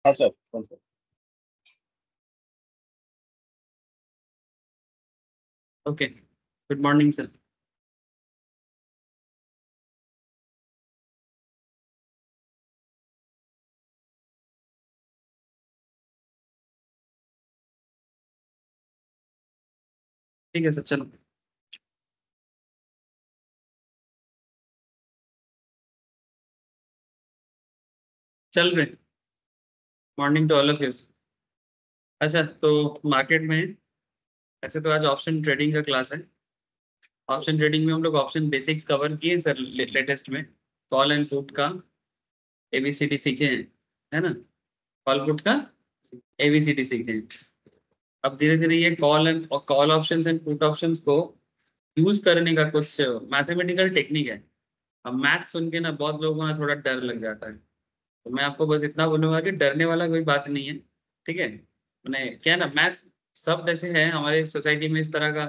हाँ सर, कौन sir? Okay, good morning sir. ठीक है सर, चलो चल रहे। Morning to all of you. अच्छा, तो मार्केट में ऐसे तो आज ऑप्शन ट्रेडिंग का क्लास है। ऑप्शन ट्रेडिंग में हम लोग ऑप्शन बेसिक्स कवर किए सर, लेटेस्ट में कॉल एंड पुट का एबीसीडी सीखे हैं, है ना। कॉल पुट का एबीसीडी सीखे हैं। अब धीरे धीरे ये call options and put options को यूज करने का कुछ मैथमेटिकल टेक्निक है। अब मैथ सुन के ना बहुत लोगों को ना थोड़ा डर लग जाता है। तो मैं आपको बस इतना बोलूंगा कि डरने वाला कोई बात नहीं है। ठीक है, मैंने क्या है ना, मैथ्स शब्द ऐसे है हमारे सोसाइटी में इस तरह का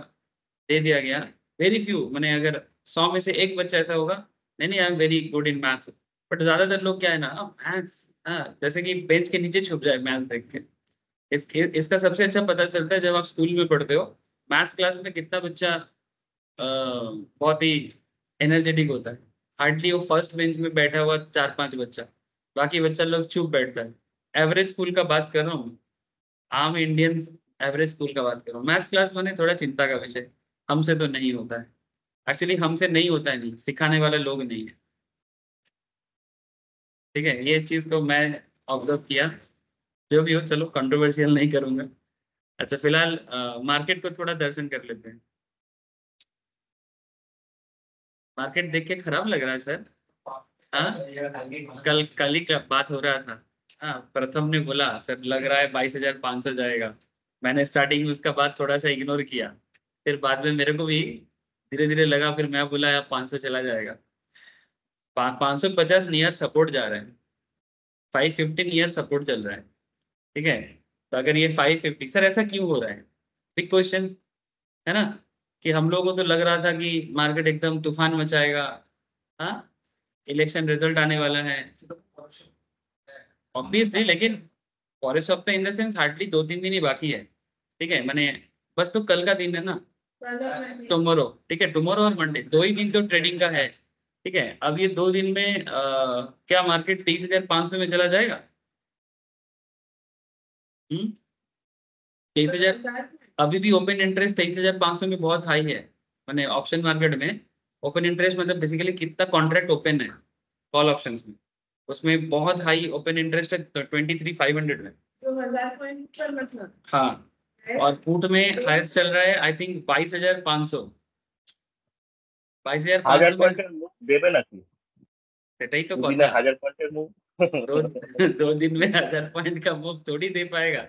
दे दिया गया। वेरी फ्यू, मैंने अगर 100 में से एक बच्चा ऐसा होगा, नहीं नहीं I am very good in maths. But ज्यादातर लोग क्या है ना, मैथ्स, हाँ, जैसे कि बेंच के नीचे छुप जाए मैथ्स देख के। इसका सबसे अच्छा पता चलता है जब आप स्कूल में पढ़ते हो। मैथ्स क्लास में कितना बच्चा बहुत ही एनर्जेटिक होता है। हार्डली वो फर्स्ट बेंच में बैठा हुआ 4-5 बच्चा, बाकी बच्चा लोग चुप बैठता है। एवरेज स्कूल का बात कर रहा हूँ, आम इंडियंस एवरेज स्कूल का बात कर रहा हूँ। मैथ्स क्लास मैंने थोड़ा चिंता का विषय, हमसे तो नहीं होता है। एक्चुअली हमसे नहीं होता है, नहीं सिखाने वाले लोग नहीं है। ठीक है, ये चीज तो मैं ऑब्जर्व किया। जो भी हो, चलो कंट्रोवर्शियल नहीं करूंगा। अच्छा, फिलहाल मार्केट को थोड़ा दर्शन कर लेते हैं। मार्केट देख के खराब लग रहा है सर। हाँ, कल कल ही का बात हो रहा था। हाँ, प्रथम ने बोला सर लग रहा है 22,500 जाएगा। मैंने स्टार्टिंग में उसका बात थोड़ा सा इग्नोर किया। फिर बाद में मेरे को भी धीरे धीरे लगा, फिर मैं बोला यार 500 चला जाएगा। 550 नियर सपोर्ट जा रहा है। 550 नियर सपोर्ट चल रहा है। ठीक है, तो अगर ये 550, सर ऐसा क्यों हो रहा है? बिग क्वेश्चन, है ना। कि हम लोगों को तो लग रहा था कि मार्केट एकदम तूफान मचाएगा। हाँ, इलेक्शन रिजल्ट आने वाला है ऑब्वियसली, लेकिन forest of the in the sense hardly 2-3 दिन ही बाकी है। ठीक है, मैंने बस तो कल का दिन है ना, टुमारो। ठीक है, टुमारो और मंडे 2 ही दिन तो ट्रेडिंग का है। ठीक है, अब ये 2 दिन में क्या मार्केट 23,500 में चला जाएगा? 23,000। अभी भी ओपन इंटरेस्ट 23,500 में बहुत हाई है। मैंने ऑप्शन मार्केट में ओपन इंटरेस्ट मतलब बेसिकली कितना कॉन्ट्रैक्ट ओपन है कॉल ऑप्शंस में, उसमें बहुत हाई ओपन इंटरेस्ट है 23,500 में। 2,000 पॉइंट पर मतलब, हाँ। और पुट में हाईएस्ट चल रहा है आई थिंक 22,500। 1000 22,500 में পয়েন্টের মুভ দেবে নাকি? সেটাই তো দুদিনে কথা। 1000 পয়েন্টের মুভ? दो 2 दिन में 1,000 पॉइंट का मूव थोड़ी दे पाएगा।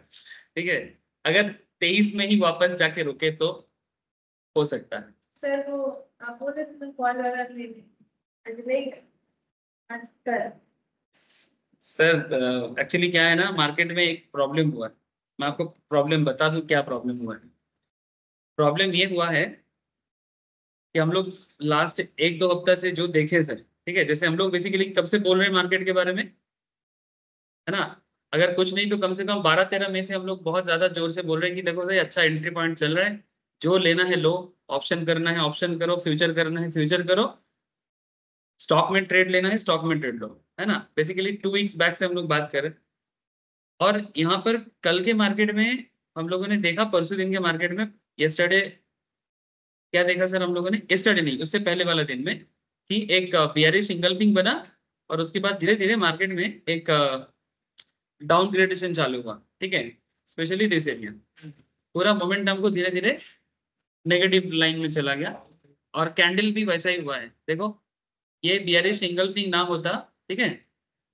ठीक है, अगर 23 में ही वापस जाके रुके तो हो सकता है। सर वो आप बोले थे ना कॉल वाला नहीं, सर एक्चुअली क्या है ना, मार्केट में एक प्रॉब्लम हुआ है। मैं आपको प्रॉब्लम बता दूं क्या प्रॉब्लम हुआ है। प्रॉब्लम ये हुआ है कि हम लोग लास्ट 1-2 हफ्ता से जो देखे सर, ठीक है, जैसे हम लोग बेसिकली कब से बोल रहे हैं मार्केट के बारे में, है ना। अगर कुछ नहीं तो कम से कम 12-13 में से हम लोग बहुत ज्यादा जोर से बोल रहे हैं कि देखो भाई अच्छा एंट्री पॉइंट चल रहा है, जो लेना है लो, ऑप्शन करना है ऑप्शन करो, फ्यूचर करना है फ्यूचर करो, स्टॉक में ट्रेड लेना है स्टॉक में ट्रेड लो, है ना। बेसिकली 2 वीक्स बैक से हम लोग बात कर रहे हैं। और यहाँ पर कल के मार्केट में हम लोगों ने देखा, परसों दिन के मार्केट में, यस्टरडे क्या देखा सर हम लोगों ने, यस्टरडे नहीं उससे पहले वाला दिन में, कि एक बियरिश इंगल्फिंग बना, और उसके बाद धीरे धीरे मार्केट में एक डाउन ग्रेडेशन चालू हुआ। ठीक है, स्पेशली दिस एरिया पूरा मोमेंटम को धीरे धीरे नेगेटिव लाइन में चला गया। और कैंडल भी वैसा ही हुआ है, देखो। ये बियरिश इंगल्फिंग नाम होता, ठीक है,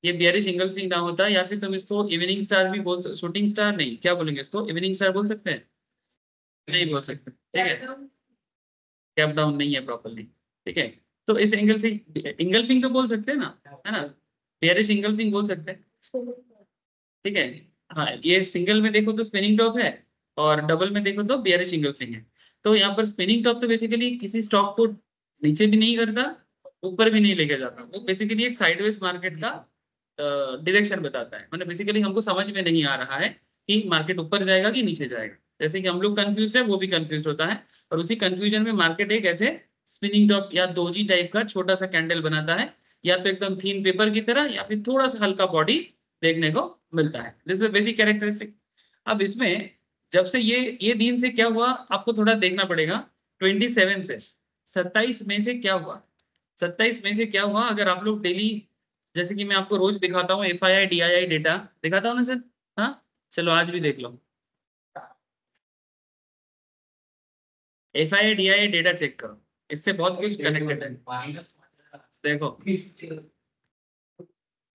ये बियरिश इंगल्फिंग नाम होता, या फिर तुम इसको इवनिंग स्टार भी बोल, शूटिंग स्टार नहीं, क्या बोलेंगे इसको, इवनिंग स्टार बोल सकते हैं? नहीं बोल सकते, ठीक है। कैप डाउन नहीं है प्रॉपरली। ठीक है, तो इस एंगल से इंगल्फिंग तो बोल सकते हैं ना, है ना, बियरिश इंगल्फिंग बोल सकते हैं। ठीक है, हाँ, ये सिंगल में देखो तो स्पिनिंग टॉप है, और डबल में देखो तो बियरिश इंगल्फिंग है। तो यहाँ पर स्पिनिंग टॉप तो बेसिकली किसी स्टॉक को नीचे भी नहीं करता, ऊपर भी नहीं लेके जाता, वो बेसिकली एक साइडवेज मार्केट का डायरेक्शन बताता है, मतलब बेसिकली हमको समझ में नहीं आ रहा है कि मार्केट ऊपर जाएगा कि नीचे जाएगा। जैसे कि हम लोग कंफ्यूज है, वो भी कंफ्यूज होता है, और उसी कंफ्यूजन में मार्केट एक ऐसे स्पिनिंग टॉप या दोजी टाइप का छोटा सा कैंडल बनाता है, या तो एकदम थीन पेपर की तरह, या फिर थोड़ा सा हल्का बॉडी देखने को मिलता है। This is basic characteristic. अब इसमें जब से ये दिन से क्या हुआ आपको थोड़ा देखना पड़ेगा। 27 से 27 मई से क्या हुआ, 27 मई से क्या हुआ, अगर आप लोग डेली, जैसे कि मैं आपको रोज दिखाता हूँ FII DII डेटा दिखाता हूँ ना सर। हाँ, चलो आज भी देख लो, FII DII डेटा चेक करो, इससे बहुत कुछ कनेक्टेड है। देखो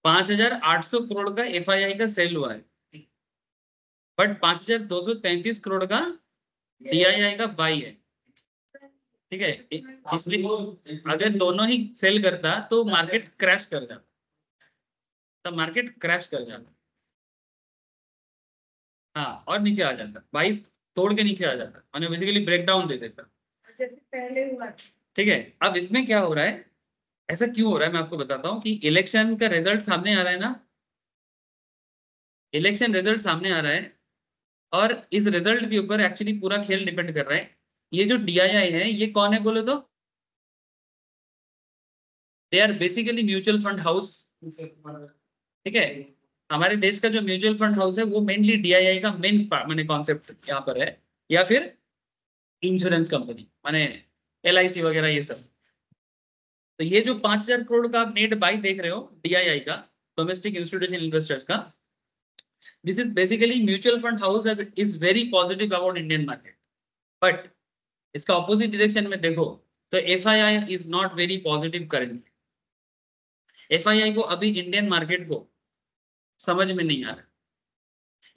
5,800 करोड़ का FII का सेल हुआ है, बट 5,233 करोड़ का DII का बाई है। ठीक है, इसलिए अगर दोनों ही सेल करता तो मार्केट क्रैश कर जाता, तब मार्केट क्रैश कर जाता। हाँ, और नीचे आ जाता, 22 तोड़ के नीचे आ जाता, मैंने बेसिकली ब्रेकडाउन दे देता, जैसे पहले हुआ। ठीक है, अब इसमें क्या हो रहा है, ऐसा क्यों हो रहा है मैं आपको बताता हूँ कि इलेक्शन का रिजल्ट सामने आ रहा है ना, इलेक्शन रिजल्ट सामने आ रहा है, और इस रिजल्ट के ऊपर एक्चुअली पूरा खेल डिपेंड कर रहा है। ये जो DII है ये कौन है बोले तो, they are basically mutual fund house. ठीक है, हमारे देश का जो म्यूचुअल फंड हाउस है वो मेनली DII का मेन माने कॉन्सेप्ट यहाँ पर है, या फिर इंश्योरेंस कंपनी माने LIC वगैरह ये सब। तो ये जो 5,000 करोड़ का आप नेट बाई देख रहे हो DII का, डोमेस्टिक इंस्टीट्यूशनल इन्वेस्टर्स का, this is basically mutual fund house is very positive about Indian market, but इसका ऑपोजिट डायरेक्शन में देखो तो FII is not very positive currently. FII को अभी इंडियन मार्केट को समझ में नहीं आ रहा,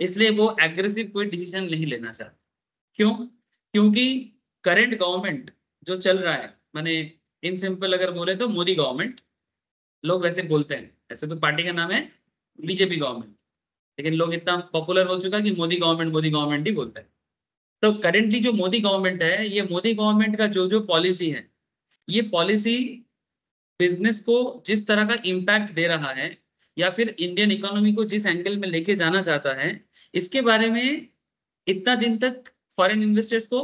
इसलिए वो एग्रेसिव कोई डिसीजन नहीं लेना चाहता। क्यों? क्योंकि करंट गवर्नमेंट जो चल रहा है, माने इन सिंपल अगर बोले तो मोदी गवर्नमेंट, लोग वैसे बोलते हैं, ऐसे तो पार्टी का नाम है BJP गवर्नमेंट, लेकिन लोग इतना पॉपुलर हो चुका कि मोदी गवर्नमेंट ही बोलते हैं। तो करेंटली जो मोदी गवर्नमेंट है, ये मोदी गवर्नमेंट का जो जो पॉलिसी है, ये पॉलिसी बिजनेस को जिस तरह का इम्पैक्ट दे रहा है, या फिर इंडियन इकोनॉमी को जिस एंगल में लेके जाना चाहता है, इसके बारे में इतना दिन तक फॉरेन इन्वेस्टर्स को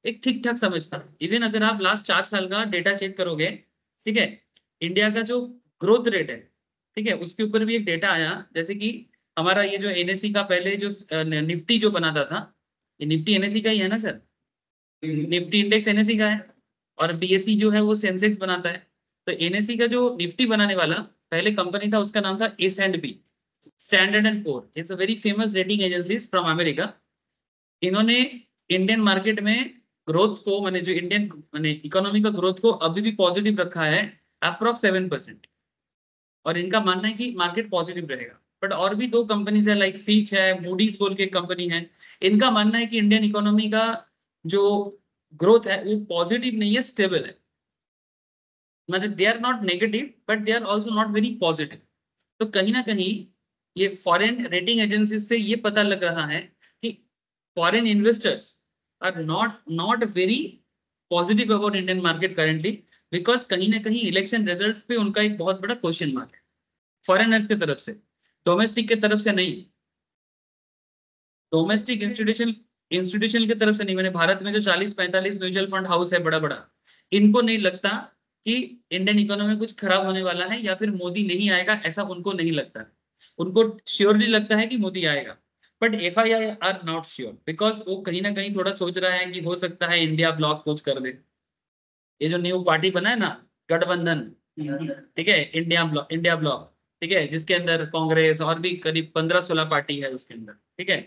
एक ठीक ठाक समझता। इवन अगर आप लास्ट 4 साल का डेटा चेक करोगे, ठीक है, इंडिया का जो ग्रोथ रेट है, ठीक है, उसके ऊपर भी एक डेटा आया, जैसे कि हमारा ये जो NSE का पहले जो निफ्टी जो बनाता था, ये निफ्टी NSE का ही है ना सर, निफ्टी इंडेक्स NSE का है, और BSE जो है वो सेंसेक्स बनाता है। तो NSE का जो निफ्टी बनाने वाला पहले कंपनी था, उसका नाम था S&P, Standard and Poor, it's a very famous rating agencies from America. इन्होंने इंडियन मार्केट में ग्रोथ को, माने जो इंडियन माने इकोनॉमी का ग्रोथ को अभी भी पॉजिटिव रखा है, अप्रॉक्स 7%, और इनका मानना है कि मार्केट पॉजिटिव रहेगा। बट और भी दो कंपनीज है, लाइक फीच है, मूडीज बोल के कंपनी है, इनका मानना है कि इंडियन इकोनॉमी का जो ग्रोथ है वो पॉजिटिव नहीं है, स्टेबल है, मतलब they are not negative but they are also not very positive. तो कहीं ना कहीं ये फॉरेन रेटिंग एजेंसी से ये पता लग रहा है कि foreign investors are not very positive about Indian market currently, because कहीं ना कहीं इलेक्शन रिजल्ट्स पे उनका एक बहुत बड़ा क्वेश्चन मार्क है, फॉरेनर्स की तरफ से, डोमेस्टिक की तरफ से नहीं। डोमेस्टिक इंस्टीट्यूशन की तरफ से नहीं, मैंने भारत में जो 40-45 म्यूचुअल फंड हाउस है बड़ा बड़ा, इनको नहीं लगता कि इंडियन इकोनॉमी कुछ खराब होने वाला है या फिर मोदी नहीं आएगा, ऐसा उनको नहीं लगता। उनको श्योरली लगता है कि मोदी आएगा, but FII are not sure, because वो कहीं ना कहीं थोड़ा सोच रहा है कि हो सकता है इंडिया ब्लॉक कुछ कर दे। ये जो न्यू पार्टी बना है ना, गठबंधन, ठीक है, इंडिया ब्लॉक, ठीक है, जिसके अंदर कांग्रेस और भी करीब 15-16 पार्टी है उसके अंदर, ठीक है,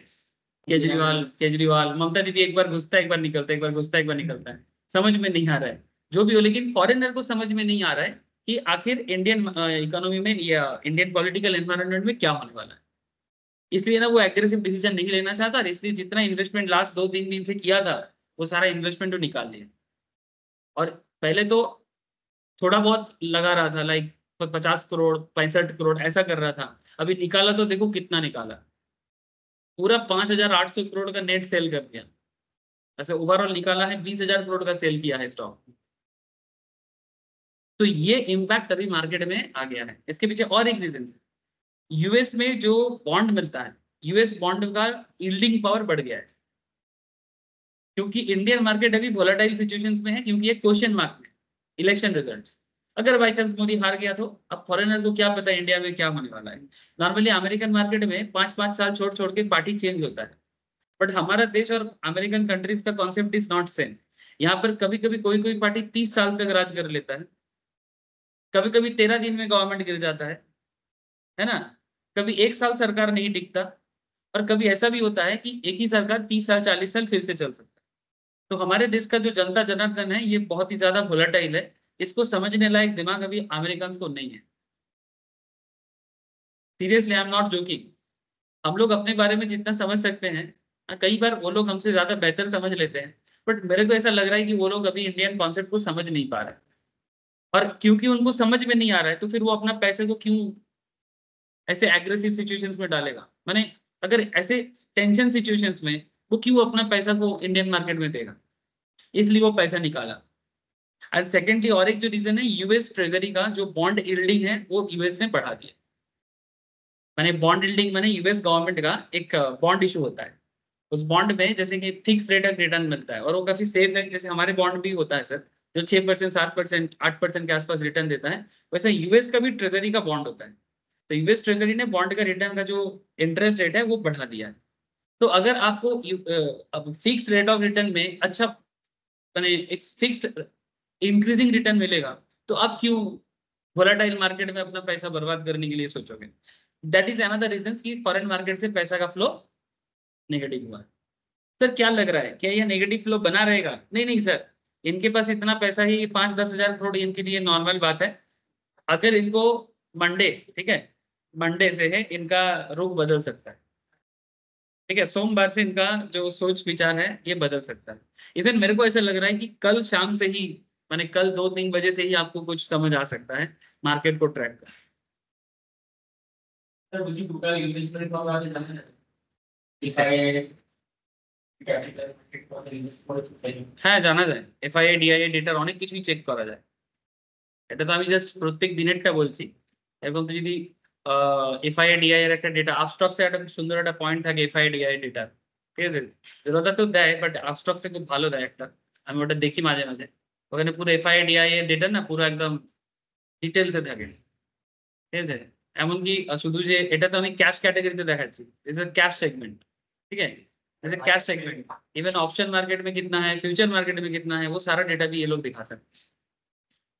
केजरीवाल ममता दीदी, एक बार घुसता है एक बार निकलता है, एक बार घुसता है एक बार निकलता है, समझ में नहीं आ रहा है जो भी हो, लेकिन फॉरेनर को समझ में नहीं आ रहा है कि आखिर इंडियन इकोनॉमी में या इंडियन पॉलिटिकल एनवायरनमेंट में क्या होने वाला है। इसलिए ना वो एग्रेसिव डिसीजन नहीं लेना चाहता, और इसलिए जितना इन्वेस्टमेंट लास्ट 2-3 दिन से किया था, वो सारा इन्वेस्टमेंट तो निकाल लिया। और पहले तो थोड़ा बहुत लगा रहा था, लाइक 50 करोड़ 65 करोड़ ऐसा कर रहा था, अभी निकाला तो देखो कितना निकाला, पूरा 5,800 करोड़ का नेट सेल कर दिया। ऐसे ओवरऑल निकाला है 20,000 करोड़ का सेल किया है स्टॉक। तो ये इम्पैक्ट अभी मार्केट में आ गया है, इसके पीछे और एक रीजन है, यूएस में जो बॉन्ड मिलता है, यूएस बॉन्ड का यील्डिंग पावर बढ़ गया है, क्योंकि इंडियन मार्केट अभी वोलेटाइल सिचुएशंस में है, क्योंकि ये क्वेश्चन मार्क में इलेक्शन रिजल्ट्स। अगर बाई चांस मोदी हार गया तो अब फॉरेनर को क्या पता इंडिया में क्या होने वाला है। नॉर्मली अमेरिकन मार्केट में 5-5 साल छोड़ छोड़ के पार्टी चेंज होता है, बट हमारा देश और अमेरिकन कंट्रीज का कॉन्सेप्ट इज नॉट सेम। यहाँ पर कभी कभी कोई कोई पार्टी 30 साल तक राज कर लेता है, कभी कभी 13 दिन में गवर्नमेंट गिर जाता है ना। कभी 1 साल सरकार नहीं टिकता, और कभी ऐसा भी होता है कि एक ही सरकार 30 साल 40 साल फिर से चल सकता है। तो हमारे देश का जो जनता जनार्दन है ये बहुत ही ज्यादा वोलेटाइल है, इसको समझने लायक दिमाग अभी अमेरिकन को नहीं है। Seriously I am not joking. हम लोग अपने बारे में जितना समझ सकते हैं, कई बार वो लोग हमसे ज्यादा बेहतर समझ लेते हैं, बट मेरे को ऐसा लग रहा है कि वो लोग अभी इंडियन कॉन्सेप्ट को समझ नहीं पा रहे। और क्योंकि उनको समझ में नहीं आ रहा है, तो फिर वो अपना पैसे को क्यों ऐसे एग्रेसिव सिचुएशंस में डालेगा। माने अगर ऐसे टेंशन सिचुएशंस में वो क्यों अपना पैसा को इंडियन मार्केट में देगा, इसलिए वो पैसा निकाला। एंड सेकेंडली और एक जो रीजन है, यूएस ट्रेजरी का जो बॉन्ड यील्डिंग है वो यूएस ने बढ़ा दिया। माने बॉन्ड यील्डिंग माने यूएस गवर्नमेंट का एक बॉन्ड इशू होता है, उस बॉन्ड में जैसे कि फिक्स रेट ऑफ रिटर्न मिलता है और वो काफी सेफ है, जैसे हमारे बॉन्ड भी होता है सर, जो 6%, 7%, 8% के आसपास रिटर्न देता है, वैसे यूएस का भी ट्रेजरी का बॉन्ड होता है। तो यूएस ट्रेजरी ने बॉन्ड का रिटर्न का जो इंटरेस्ट रेट है वो बढ़ा दिया है। तो अगर आपको अब फिक्स रेट ऑफ रिटर्न में अच्छा माने एक फिक्स्ड इंक्रीजिंग रिटर्न मिलेगा, तो आप क्यों वोलाटाइल मार्केट में अपना पैसा बर्बाद करने के लिए सोचोगे। दैट इज अनदर रीजन कि फॉरेन मार्केट से पैसा का फ्लो नेगेटिव हुआ है। सर क्या लग रहा है, क्या ये नेगेटिव फ्लो बना रहेगा? नहीं नहीं सर, इनके पास इतना पैसा ही 5-10 हजार करोड़ इनके लिए नॉर्मल बात है। अगर इनको मंडे, ठीक है, मंडे से है इनका रुख बदल सकता है, ठीक है, सोमवार से इनका जो सोच विचार है ये बदल सकता है। इवन मेरे को ऐसा लग रहा है कि कल शाम से ही, माने कल 2-3 बजे से ही आपको कुछ समझ आ सकता है मार्केट को ट्रैक कर। सर मुझे टोटल इन्वेस्टमेंट का बारे में जानना है। इसे হ্যাঁ জানা যায়, এফআইআই ডিআইআই ডেটার অনেক কিছুই চেক করা যায়। এটা তো আমি জাস্ট প্রত্যেক দিনেরটা বলছি। এবং তুই যদি এফআইআই ডিআই এর একটা ডেটা, আপস্টক্সে একটা খুব সুন্দর একটা পয়েন্ট থাকে এফআইআই ডিআই ডেটা, ঠিক আছে, যেটা তো দেয় বাট আপস্টক্সে খুব ভালো দেয় একটা, আমি ওটা দেখি মাঝে মাঝে। ওখানে পুরো এফআইআই ডিআই এর ডেটা না পুরো একদম ডিটেলসে থাকে, ঠিক আছে। এমনকি শুধু যে এটা তো আমি ক্যাশ ক্যাটাগরিতে देखाচ্ছি, इज कैश सेगमेंट, ठीक है, जैसे cash segment, even option market में कितना है, फ्यूचर मार्केट में कितना है, वो सारा डेटा भी ये लोग दिखाते हैं,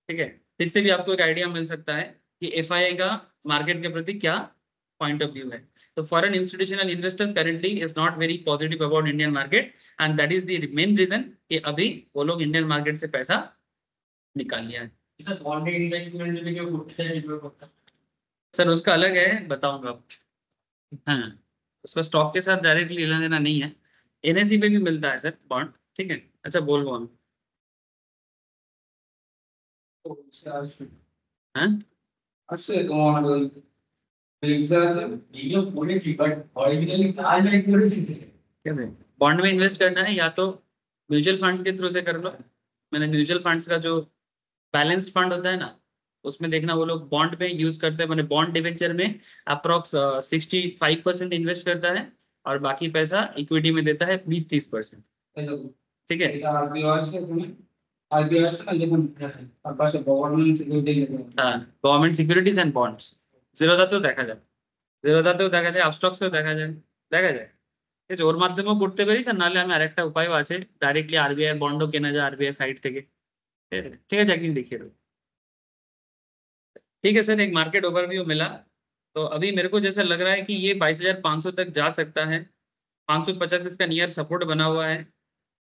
ठीक है। इससे भी आपको एक आइडिया मिल सकता है कि एफआईआई का मार्केट के प्रति क्या पॉइंट ऑफ व्यू है। तो foreign institutional investors currently is not very positive about Indian market, and that is the main reason कि अभी वो लोग इंडियन मार्केट से पैसा निकाल लिया है। सर उसका अलग है, बताऊंगा। हाँ, उसका स्टॉक के साथ डायरेक्टली लेना देना नहीं है, एनएसई पे भी मिलता है सर बॉन्ड, ठीक है। अच्छा बोल रहा हूँ हाँ আসলে তোমার ওই এক্সাম ভিডিও পড়েছি বাট অরিজিনালি কাজ নাই করেছি। कैसे बॉन्ड में इन्वेस्ट करना है, या तो म्यूचुअल फंड्स के थ्रू से कर लो। मैंने म्यूचुअल फंड्स का जो बैलेंस्ड फंड होता है ना, उसमें देखना वो लोग बॉन्ड में यूज करते हैं, मैंने बॉन्ड डिवेंचर में अप्रोक्स 65% इन्वेस्ट करता है और बाकी पैसा इक्विटी में देता है 20-30%, ठीक है। এটা আরবিআই আছে তুমি আরবিআই আছে না যেমন আর পাশে গভর্নমেন্ট সিকিউরিটি हाँ गवर्नमेंट सिक्योरिटीज एंड बॉन्ड्स, জিরোদাতেও দেখা যায়, জিরোদাতেও দেখা যায়, আপস্টক্সেও দেখা যায়, দেখা যায়, ঠিক আছে। ওর মাধ্যমেও করতে পারিস, আর নাহলে আমি আরেকটা উপায়ও আছে, ডাইরেক্টলি আরবিআই বন্ডও কেনা যায় আরবিআই সাইট থেকে, ঠিক আছে, ঠিক আছে, একদিন দেখিয়ে দেবো। ठीक है सर, एक मार्केट ओवरव्यू मिला। तो अभी मेरे को जैसा लग रहा है कि ये 22,500 तक जा सकता है, 550 इसका नियर सपोर्ट बना हुआ है।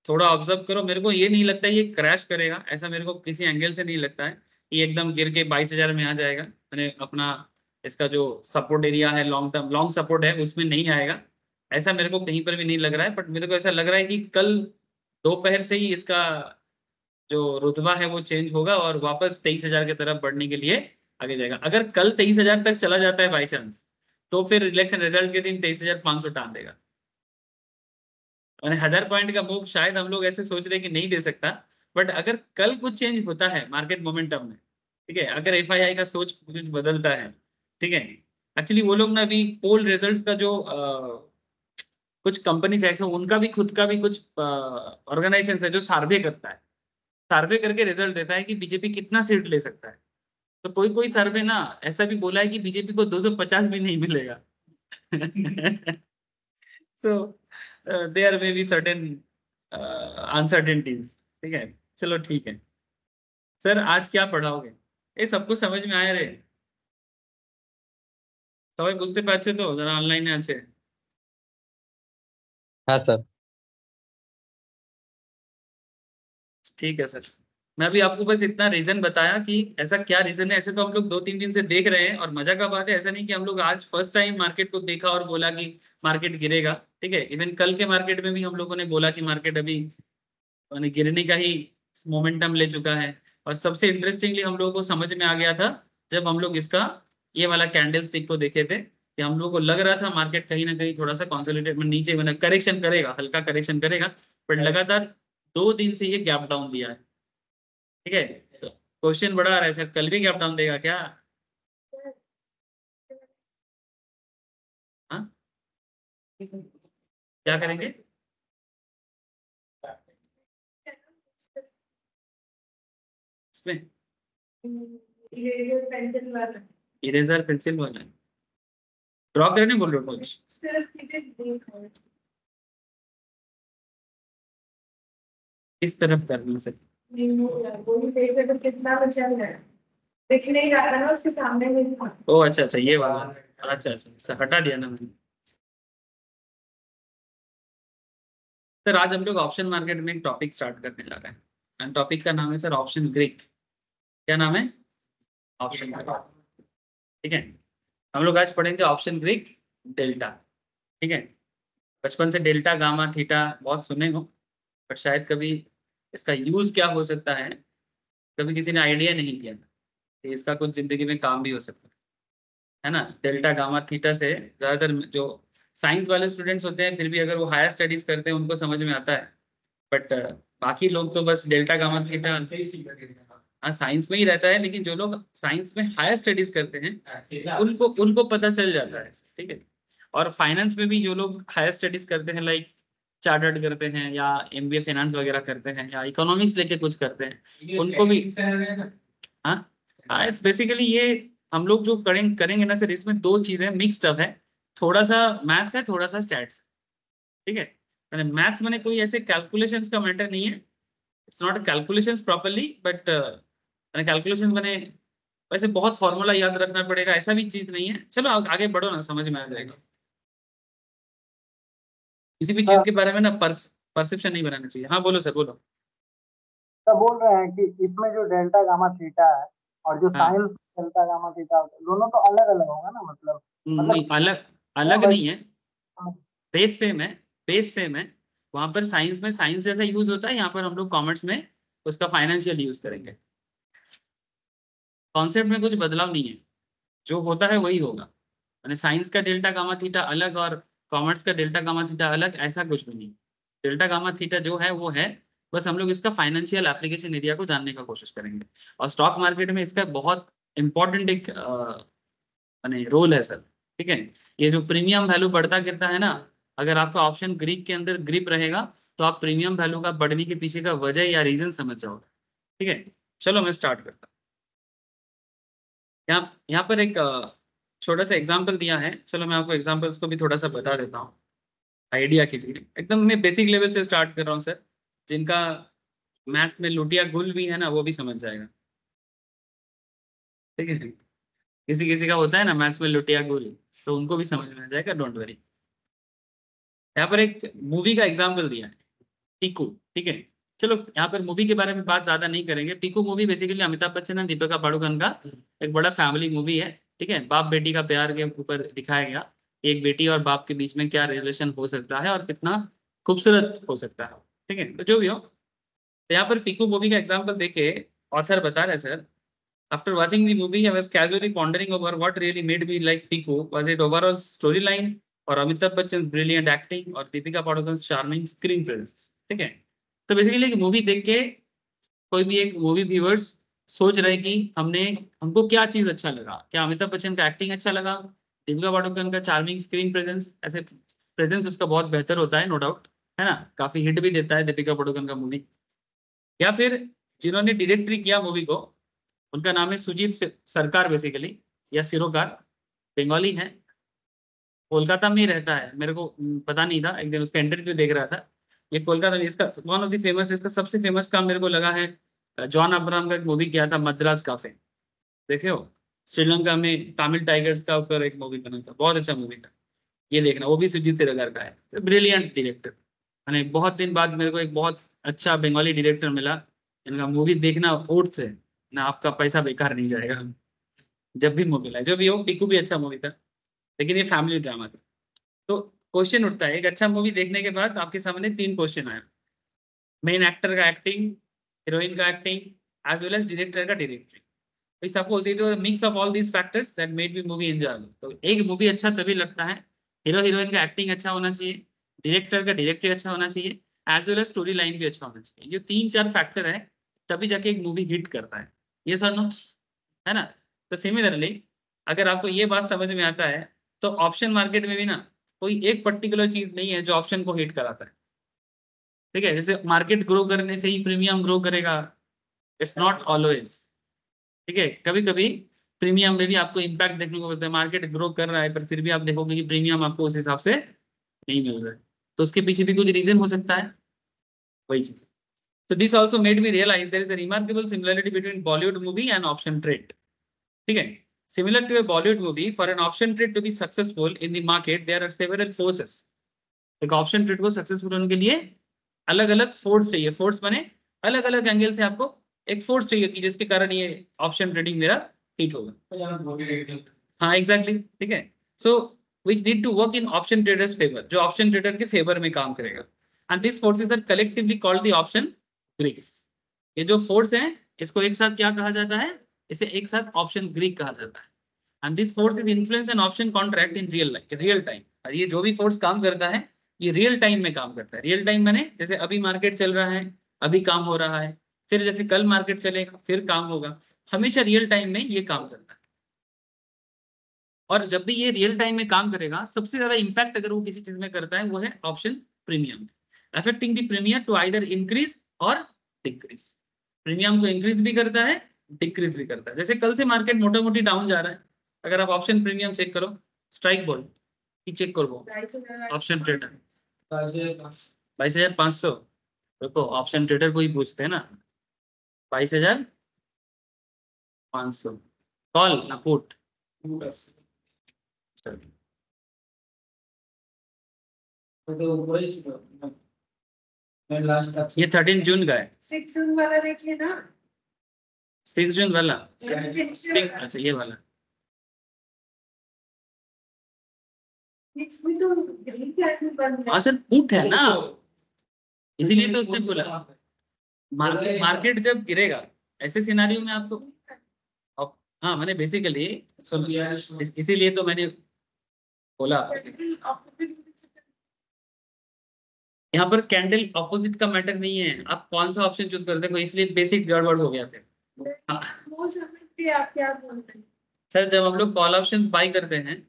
थोड़ा ऑब्जर्व करो, मेरे को ये नहीं लगता है ये क्रैश करेगा, ऐसा मेरे को किसी एंगल से नहीं लगता है ये एकदम गिर के 22,000 में आ जाएगा। मैंने अपना इसका जो सपोर्ट एरिया है, लॉन्ग टर्म लॉन्ग सपोर्ट है, उसमें नहीं आएगा, ऐसा मेरे को कहीं पर भी नहीं लग रहा है। बट मेरे को ऐसा लग रहा है कि कल दोपहर से ही इसका जो रुतबा है वो चेंज होगा और वापस 23,000 की तरफ बढ़ने के लिए आगे जाएगा। अगर कल 23,000 तक चला जाता है बाई चांस, तो फिर इलेक्शन रिजल्ट के दिन 23,500 टान देगा। और 1000 पॉइंट का मूव शायद हम लोग ऐसे सोच रहे हैं कि नहीं दे सकता, बट अगर कल कुछ चेंज होता है मार्केट मोमेंटम में, ठीक है, अगर एफआईआई का सोच कुछ बदलता है, ठीक है, एक्चुअली वो लोग ना अभी पोल रिजल्ट्स का जो कुछ कंपनीज ऐसे उनका भी खुद का भी कुछ ऑर्गेनाइजेशन है जो सर्वे करता है, सर्वे करके रिजल्ट देता है कि बीजेपी कितना सीट ले सकता है। तो कोई कोई सर्वे ना ऐसा भी बोला है कि बीजेपी को 250 भी नहीं मिलेगा। So there may be certain uncertainties. ठीक है, चलो ठीक है सर, आज क्या पढ़ाओगे? ये सब कुछ समझ में आया रे? সবাই বুঝতে পারছে তো যারা অনলাইনে আছে? हाँ सर। ठीक है सर। मैं अभी आपको बस इतना रीजन बताया कि ऐसा क्या रीजन है। ऐसे तो हम लोग 2-3 दिन से देख रहे हैं, और मजा का बात है ऐसा नहीं कि हम लोग आज फर्स्ट टाइम मार्केट को देखा और बोला कि मार्केट गिरेगा। ठीक है, इवन कल के मार्केट में भी हम लोगों ने बोला कि मार्केट अभी यानी गिरने का ही मोमेंटम ले चुका है। और सबसे इंटरेस्टिंगली हम लोगों को समझ में आ गया था जब हम लोग इसका ये वाला कैंडल स्टिक को देखे थे, कि हम लोग को लग रहा था मार्केट कहीं ना कहीं थोड़ा सा कॉन्सोलिडेट में नीचे में करेक्शन करेगा, हल्का करेक्शन करेगा, बट लगातार 2 दिन से ये गैप डाउन दिया है। ठीक है, तो क्वेश्चन बड़ा आ रहा है सर, कल भी गैप डाउन देगा क्या? हाँ, क्या करेंगे? इसमें इरेजर पेंसिल वाला ड्रॉ करने बोल रहे हो कुछ? किस तरफ करना सर? तो कितना बचा है दिख नहीं रहा था ना उसके सामने में था। ओ अच्छा अच्छा, ये वाला। अच्छा अच्छा, हटा दिया ना मैंने। सर आज हम लोग ऑप्शन मार्केट में एक टॉपिक स्टार्ट करने जा रहे हैं, एंड टॉपिक का नाम है सर ऑप्शन ग्रीक। क्या नाम है? Option Greek. ठीक है, हम लोग आज पढ़ेंगे ऑप्शन ग्रीक डेल्टा। ठीक है, बचपन से डेल्टा गामा थीटा बहुत सुने हो, बट शायद कभी इसका यूज क्या हो सकता है कभी किसी ने आइडिया नहीं किया कि इसका कुछ जिंदगी में काम भी हो सकता है ना। डेल्टा गामा थीटा से ज्यादातर जो साइंस वाले स्टूडेंट्स होते हैं, फिर भी अगर वो हायर स्टडीज करते हैं उनको समझ में आता है, बट बाकी लोग तो बस डेल्टा गामा थीटा हाँ साइंस में ही रहता है, लेकिन जो लोग साइंस में हायर स्टडीज करते हैं उनको उनको पता चल जाता है। ठीक है, और फाइनेंस में भी जो लोग हायर स्टडीज करते हैं, लाइक चार्टर्ड करते हैं या एमबीए फाइनेंस वगैरह करते हैं या इकोनॉमिक्स लेके कुछ करते हैं, उनको भी हाँ हाँ इट्स बेसिकली ये हम लोग जो करेंगे ना सर, इसमें दो चीजें मिक्सड अप है। थोड़ा सा मैथ्स है, थोड़ा सा स्टैट्स। ठीक है, मैंने मैथ्स मैंने कोई ऐसे कैलकुलेशंस का मैटर नहीं है, it's not calculations properly, but मैंने कैलकुलेशंस मैंने वैसे बहुत फॉर्मूला याद रखना पड़ेगा ऐसा भी चीज नहीं है। चलो आगे बढ़ो ना, समझ में आ जाएगा। किसी भी चीज के बारे में ना परसेप्शन नहीं बनाना चाहिए। हाँ बोलो सर, बोलो। तो बोल रहे हैं कि इसमें जो डेल्टा गामा थीटा है और जो हाँ साइंस डेल्टा गामा थीटा दोनों तो अलग अलग होगा ना, मतलब नहीं, अलग अलग नहीं है, बेस सेम है, बेस सेम है। वहां पर साइंस में साइंस जैसा यूज होता है, यहाँ पर हम लोग कॉमर्स में उसका फाइनेंशियल यूज करेंगे। कॉन्सेप्ट में कुछ बदलाव नहीं है, जो होता है वही होगा। मैंने साइंस का डेल्टा गामा थीटा अलग और कॉमर्स का डेल्टा गामा थीटा अलग, ऐसा कुछ भी नहीं। डेल्टा गामा थीटा जो है वो है, बस हम लोग इसका फाइनेंशियल एप्लीकेशन एरिया को जानने का कोशिश करेंगे। और स्टॉक मार्केट में इसका बहुत इंपॉर्टेंट एक माने रोल है सर। ठीक है, ये जो प्रीमियम वैल्यू बढ़ता गिरता है ना, अगर आपका ऑप्शन ग्रीक के अंदर ग्रिप रहेगा तो आप प्रीमियम वैल्यू का बढ़ने के पीछे का वजह या रीजन समझ जाओगे। ठीक है, चलो मैं स्टार्ट करता हूँ। यहाँ पर एक छोटा सा एग्जाम्पल दिया है, चलो मैं आपको एग्जाम्पल्स को भी थोड़ा सा बता देता हूँ आइडिया के लिए। एकदम मैं बेसिक लेवल से स्टार्ट कर रहा हूँ सर, जिनका मैथ्स में लुटिया गुल भी है ना वो भी समझ जाएगा। ठीक है, किसी किसी का होता है ना मैथ्स में लुटिया गुल, तो उनको भी समझ में आ जाएगा, डोंट वरी। यहाँ पर एक मूवी का एग्जाम्पल दिया है, पीकू। ठीक है, चलो यहाँ पर मूवी के बारे में बात ज्यादा नहीं करेंगे। पीकू मूवी बेसिकली अमिताभ बच्चन और दीपिका पादुकोण का एक बड़ा फैमिली मूवी है। ठीक है, बाप बेटी का प्यार के ऊपर दिखाया गया, एक बेटी और बाप के बीच में क्या रिलेशन हो सकता है और कितना खूबसूरत हो सकता है। ठीक है, तो जो भी हो, तो यहाँ पर पीकू मूवी का एग्जाम्पल देखे ऑथर बता रहे sir, after watching the movie I was casually pondering over what really made me like Piku. Was it overall storyline और अमिताभ बच्चन brilliant acting और Deepika Padukone charming screen presence? ठीक है, तो बेसिकली मूवी देख के कोई भी एक मूवी व्यूअर्स सोच रहे कि हमको क्या चीज अच्छा लगा, क्या अमिताभ बच्चन का एक्टिंग अच्छा लगा दीपिका पादुकोण का चार्मिंग स्क्रीन प्रेजेंस, ऐसे प्रेजेंस उसका बहुत बेहतर होता है, नो डाउट, है ना, काफी हिट भी देता है दीपिका पादुकोण का मूवी। या फिर जिन्होंने डायरेक्टरी किया मूवी को, उनका नाम है सुजीत सरकार बेसिकली, या सिरोकार, बंगाली है, कोलकाता में ही रहता है। मेरे को पता नहीं था, एक दिन उसका इंटरव्यू देख रहा था, ये कोलकाता में। इसका वन ऑफ द फेमस, इसका सबसे फेमस काम मेरे को लगा है, जॉन अब्राहम का एक मूवी किया था मद्रास काफे, देखे हो, श्रीलंका में तमिल टाइगर्स का ऊपर एक मूवी बना था, बहुत अच्छा मूवी था, ये देखना, वो भी सुजीत सरकार का है। ब्रिलियंट डायरेक्टर, यानी बहुत दिन बाद मेरे को एक बहुत अच्छा बंगाली डायरेक्टर मिला। इनका मूवी देखना ओट से ना, आपका पैसा बेकार नहीं जाएगा। जब भी मूवी लाए, जो भी हो, पिकू भी अच्छा मूवी था, लेकिन ये फैमिली ड्रामा था। तो क्वेश्चन उठता है, एक अच्छा मूवी देखने के बाद आपके सामने 3 क्वेश्चन आए, मेन एक्टर का एक्टिंग, हीरोइन का acting, as well as director का directing. Suppose it was mix of all these factors that made me movie enjoyable. तो एक मूवी अच्छा तभी लगता है, हीरो हीरोइन का एक्टिंग अच्छा होना चाहिए, डायरेक्टर का डायरेक्टर अच्छा होना चाहिए, as well as story line भी अच्छा होना चाहिए। ये 3-4 फैक्टर है, तभी जाके एक मूवी हिट करता है। ये सर नो, है ना। तो सिमिलरली अगर आपको ये बात समझ में आता है, तो ऑप्शन मार्केट में भी ना कोई एक पर्टिकुलर चीज नहीं है जो ऑप्शन को हिट कराता है, ठीक है। जैसे मार्केट ग्रो करने से ही प्रीमियम ग्रो करेगा, इट्स नॉट ऑलवेज, ठीक है। कभी कभी प्रीमियम में भी आपको इम्पैक्ट देखने को मिलता है, मार्केट ग्रो कर रहा है पर फिर भी आप देखोगे कि प्रीमियम आपको उस हिसाब से नहीं मिल रहा है, तो उसके पीछे भी कुछ रीजन हो सकता है, वही चीज। So this also made me realize there is a remarkable similarity between Bollywood movie and option trade. ठीक है, similar to a Bollywood movie, for an option trade to be successful in the market, there are several forces. एक option trade को successful होने के लिए अलग अलग force चाहिए। फोर्स माने अलग अलग एंगल से आपको एक फोर्स चाहिए कि जिसके कारण ये ऑप्शन ट्रेडिंग मेरा हिट होगा। हाँ एग्जैक्टली, ठीक है। So which need to work in option traders favour, जो ऑप्शन ट्रेडर के फेवर में काम करेगा। And this forces are collectively called the option greeks. ये जो फोर्स है, इसको एक साथ क्या कहा जाता है, इसे एक साथ ऑप्शन ग्रीक कहा जाता है। And this force is influence an option contract in real time. और ये जो भी फोर्स काम करता है, ये रियल टाइम में काम करता है। रियल टाइम माने जैसे अभी मार्केट चल रहा है, अभी काम हो रहा है, फिर जैसे कल मार्केट चलेगा फिर काम होगा, हमेशा रियल टाइम में ये काम करता है। और जब भी ये रियल टाइम में काम करेगा, सबसे ज्यादा इंपैक्ट अगर वो किसी चीज में करता है, वो है option premium, affecting the premium to either increase और डिक्रीज। प्रीमियम को इंक्रीज भी करता है, डिक्रीज भी करता है। जैसे कल से मार्केट मोटा मोटी डाउन जा रहा है, अगर आप ऑप्शन प्रीमियम चेक करो, स्ट्राइक बॉल की चेक करो, ऑप्शन ट्रेडर 22,500, देखो ऑप्शन ट्रेडर को ही पूछते हैं ना, 22,500 कॉल ना पुट। ये 13 जून का है, 6 जून वाला देखिए ना, 6 जून वाला, ये अच्छा ये वाला। इसमें तो ग्रीन फ्लैग में बंद है। हाँ सर पुट है ना, इसीलिए तो उसने बोला मार्केट जब गिरेगा ऐसे सिनारियो में आपको, हाँ मैंने बेसिकली इसीलिए तो मैंने बोला यहाँ पर कैंडल ऑपोजिट का मैटर नहीं है, आप कौन सा ऑप्शन चूज करते हो, इसलिए बेसिक गड़बड़ हो गया फिर। वो समझ के आप क्या बोल रहे हैं। सर जब हम लोग कॉल ऑप्शंस बाय करते हैं,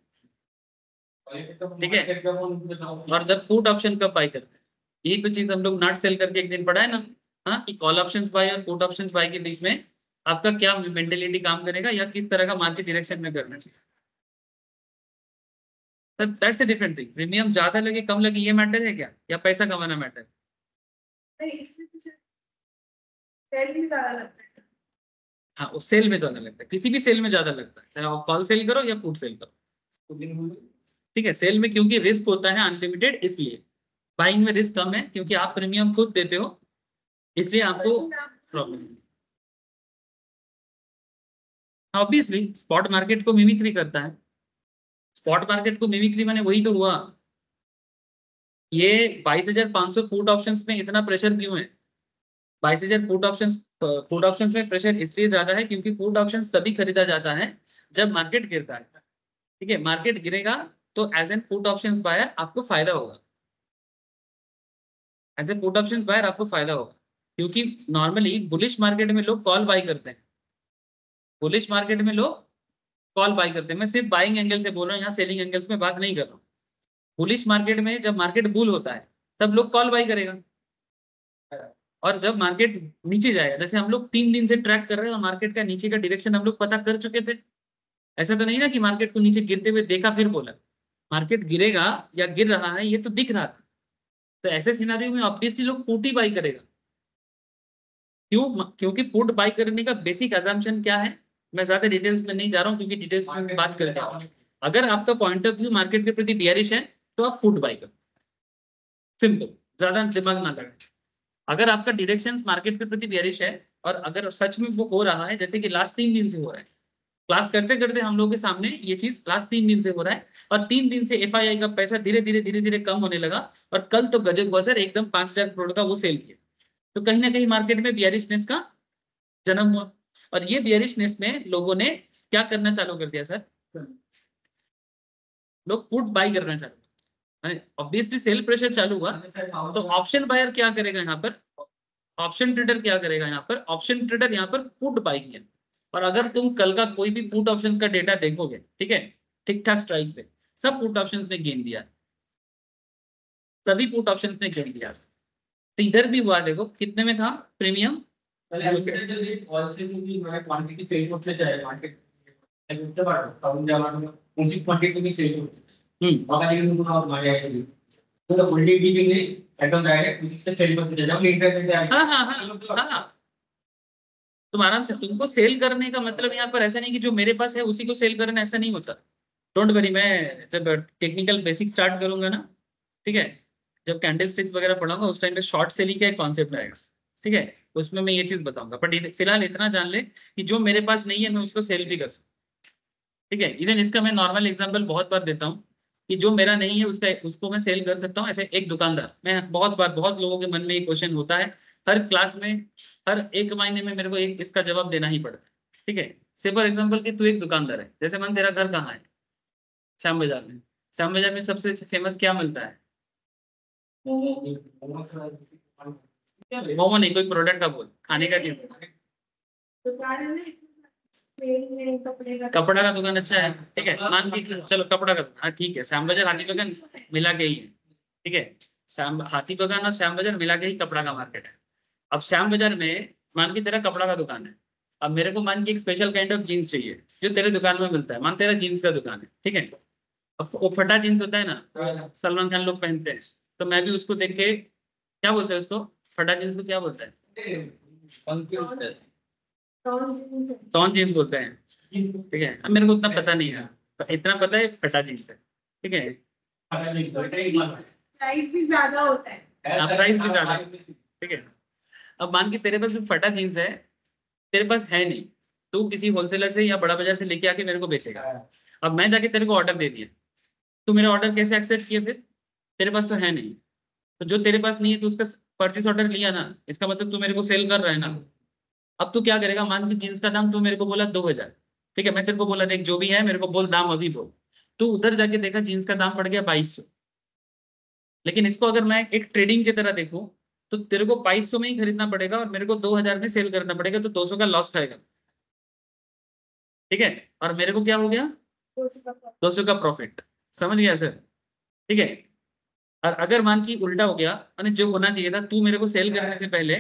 ठीक है, और जब पुट ऑप्शन कब बाय करते हैं, यही तो चीज हम लोग नॉट सेल करके एक दिन पढ़ा है ना, हाँ, कि कॉल ऑप्शंस बाय और पुट ऑप्शंस बाय के बीच में आपका क्या मेंटेलिटी काम करेगा या किस तरह का मार्केट डायरेक्शन में करना चाहिए। Sir that's a different thing. Premium ज्यादा लगे कम लगे ये मैटर है क्या, या पैसा कमाना मैटर है? नहीं, इसमें कुछ सेल भी ज्यादा लगता है। हाँ उस सेल में ज्यादा लगता है, किसी भी सेल में ज्यादा लगता है, चाहे आप कॉल सेल करो या पुट सेल करो, ठीक है। सेल में क्योंकि रिस्क होता है अनलिमिटेड, इसलिए बाइंग में रिस्क कम है, क्योंकि आप प्रीमियम खुद देते हो, इसलिए आपको प्रॉब्लम है। ऑब्वियसली स्पॉट मार्केट को मिमिक्री करता है, स्पॉट मार्केट को मिमिक्री माने वही तो हुआ। ये 22,500 पुट ऑप्शंस में इतना प्रेशर क्यों है? 22,000 पुट ऑप्शंस में प्रेशर इसलिए ज्यादा है क्योंकि पुट ऑप्शंस तभी खरीदा जाता है जब मार्केट गिरता है, ठीक है। मार्केट गिरेगा तो as an put options buyer आपको फायदा होगा, as a put options buyer आपको फायदा होगा, क्योंकि नॉर्मली बुलिश मार्केट में लोग कॉल बाय करते हैं, बुलिश मार्केट में लोग कॉल बाय करते हैं। मैं सिर्फ बाइंग एंगल से बोल रहा हूँ, यहाँ सेलिंग एंगल्स में बात नहीं कर रहा हूँ। बुलिश मार्केट में जब मार्केट बुल होता है तब लोग कॉल बाय करेगा, और जब मार्केट नीचे जाएगा, जैसे हम लोग 3 दिन से ट्रैक कर रहे हैं और मार्केट का नीचे का डायरेक्शन हम लोग पता कर चुके थे। ऐसा तो नहीं ना कि मार्केट को नीचे गिरते हुए देखा फिर बोला, मार्केट गिरेगा या गिर रहा है ये तो दिख रहा था। तो ऐसे सिनारियो में ऑब्वियसली लोग पुट ही बाई करेगा। क्यों? क्योंकि पुट बाई करने का बेसिक अजम्पशन क्या है, मैं ज्यादा डिटेल्स में नहीं जा रहा हूँ क्योंकि डिटेल्स में बात करते हैं। अगर आपका पॉइंट ऑफ व्यू मार्केट के प्रति बियरिश है तो आप पुट बाई करो, सिंपल, ज्यादा दिमाग ना लगाए। अगर आपका डायरेक्शन मार्केट के प्रति बियरिश है और अगर सच में वो हो रहा है, जैसे कि लास्ट 3 दिन से हो रहा है, क्लास करते करते हम लोग के सामने ये चीज लास्ट 3 दिन से हो रहा है, और 3 दिन से एफआईआई का पैसा धीरे धीरे कम होने लगा, और कल तो गजब हुआ सर, एकदम 5,000 करोड़ का वो सेल किया। तो कहीं ना कहीं मार्केट में बियरिशनेस का जन्म हुआ, और ये बियरिशनेस में लोगों ने क्या करना चालू कर दिया सर, लोग पुट बाई करना चालू, ऑब्वियसली सेल प्रेशर चालू हुआ। तो ऑप्शन बायर क्या करेगा यहाँ पर, ऑप्शन ट्रेडर क्या करेगा यहाँ पर, ऑप्शन ट्रेडर यहाँ पर पुट बाई किया। और अगर तुम कल का कोई भी पुट ऑप्शंस का डेटा देखोगे, ठीक है, ठीक ठाक स्ट्राइक पे सब पुट ऑप्शंस ने गेन दिया, सभी पुट ऑप्शंस ने गेन दिया। तो इधर भी हुआ, देखो कितने में था प्रीमियम, क्वांटिटी सेल করতে চায় মার্কেট করতে পারো, কারণ যে আমার উচিত কোয়ান্টিটি তুমি সেল করতে বাবা যদি কোনো আমার মাঝে আসে তো হোল্ডিং ডিপিং নেই, একদম ডাইরেক্ট উচিতটা সেল করতে চায়, যেমন ইন্টারনেটে আছে। हाँ हाँ हाँ हाँ, तुम आराम से, तुमको सेल करने का मतलब यहाँ पर ऐसा नहीं कि जो मेरे पास है उसी को सेल करना, ऐसा नहीं होता। डोंट वरी, मैं जब टेक्निकल बेसिक स्टार्ट करूंगा ना, ठीक है, जब कैंडल स्टिक्स वगैरह पढ़ाऊंगा उस टाइम पे शॉर्ट सेलिंग का एक कॉन्सेप्ट आएगा, ठीक है, उसमें मैं ये चीज बताऊंगा। बट फिलहाल इतना जान ले कि जो मेरे पास नहीं है मैं उसको सेल भी कर सकता हूँ, ठीक है। इवन इसका मैं नॉर्मल एग्जांपल बहुत बार देता हूँ कि जो मेरा नहीं है उसको मैं सेल कर सकता हूँ। ऐसे एक दुकानदार, मैं बहुत बार, बहुत लोगों के मन में ये क्वेश्चन होता है, हर क्लास में हर 1 महीने में मेरे को एक इसका जवाब देना ही पड़ता है, ठीक है। से फॉर एग्जाम्पल कि तू एक दुकानदार है, जैसे मान तेरा घर कहाँ है, श्याम बाजार में। श्याम बाजार में सबसे फेमस क्या मिलता है, मोमो नहीं, कोई प्रोडक्ट का बोल, खाने का चीज, दुकान में कपड़े का कपड़ा का दुकान अच्छा है, ठीक है, मान के चलो कपड़ा का, हाँ ठीक है, श्याम बाजार हाथी बागान मिला के ही है, ठीक है, श्याम हाथी बागान और श्याम बाजार मिला के ही कपड़ा का मार्केट है। अब श्याम बाजार में मान के तेरा कपड़ा का दुकान है, अब मेरे को मान के एक स्पेशल काइंड ऑफ जीन्स चाहिए जो तेरे दुकान में मिलता है, मान तेरा जीन्स का दुकान है, ठीक है, अब वो फटा जीन्स होता है ना, सलमान खान लोग पहनते हैं, तो मैं भी उसको देख के, क्या बोलते हैं उसको, फटा जीन्स को क्या बोलते हैं, टॉन जीन्स बोलते हैं, ठीक है। अब मेरे को उतना पता नहीं है, इतना पता है फटा जीन्स है, ठीक है, प्राइस भी ज्यादा होता है, प्राइस भी ज्यादा, ठीक है। अब मान के तेरे पास फटा जीन्स है, तेरे पास है नहीं, तू किसी होलसेलर से या बड़ा बाजार से लेके आके मेरे को बेचेगा। अब मैं जाके तेरे को ऑर्डर दे दिया, तू मेरा ऑर्डर कैसे एक्सेप्ट किया, फिर तेरे पास तो है नहीं, तो जो तेरे पास नहीं है तो उसका परचेस ऑर्डर लिया ना, इसका मतलब तू मेरे को सेल कर रहा है ना। अब तू क्या करेगा, मान के जीन्स का दाम तू मेरे को बोला 2,000, ठीक है, मैं तेरे को बोला देख जो भी है मेरे को बोल दाम अभी बोल, तू उधर जाके देखा जीन्स का दाम पड़ गया 2,200, लेकिन इसको अगर मैं एक ट्रेडिंग की तरह देखूं तो तेरे को 2,200 में ही खरीदना पड़ेगा और मेरे को 2,000 में सेल करना पड़ेगा, तो 200 का लॉस खाएगा, ठीक है, और मेरे को क्या हो गया, 200 का प्रॉफिट, समझ गया सर, ठीक है। और अगर मान की उल्टा हो गया, यानी जो होना चाहिए था, तू मेरे को सेल करने से पहले,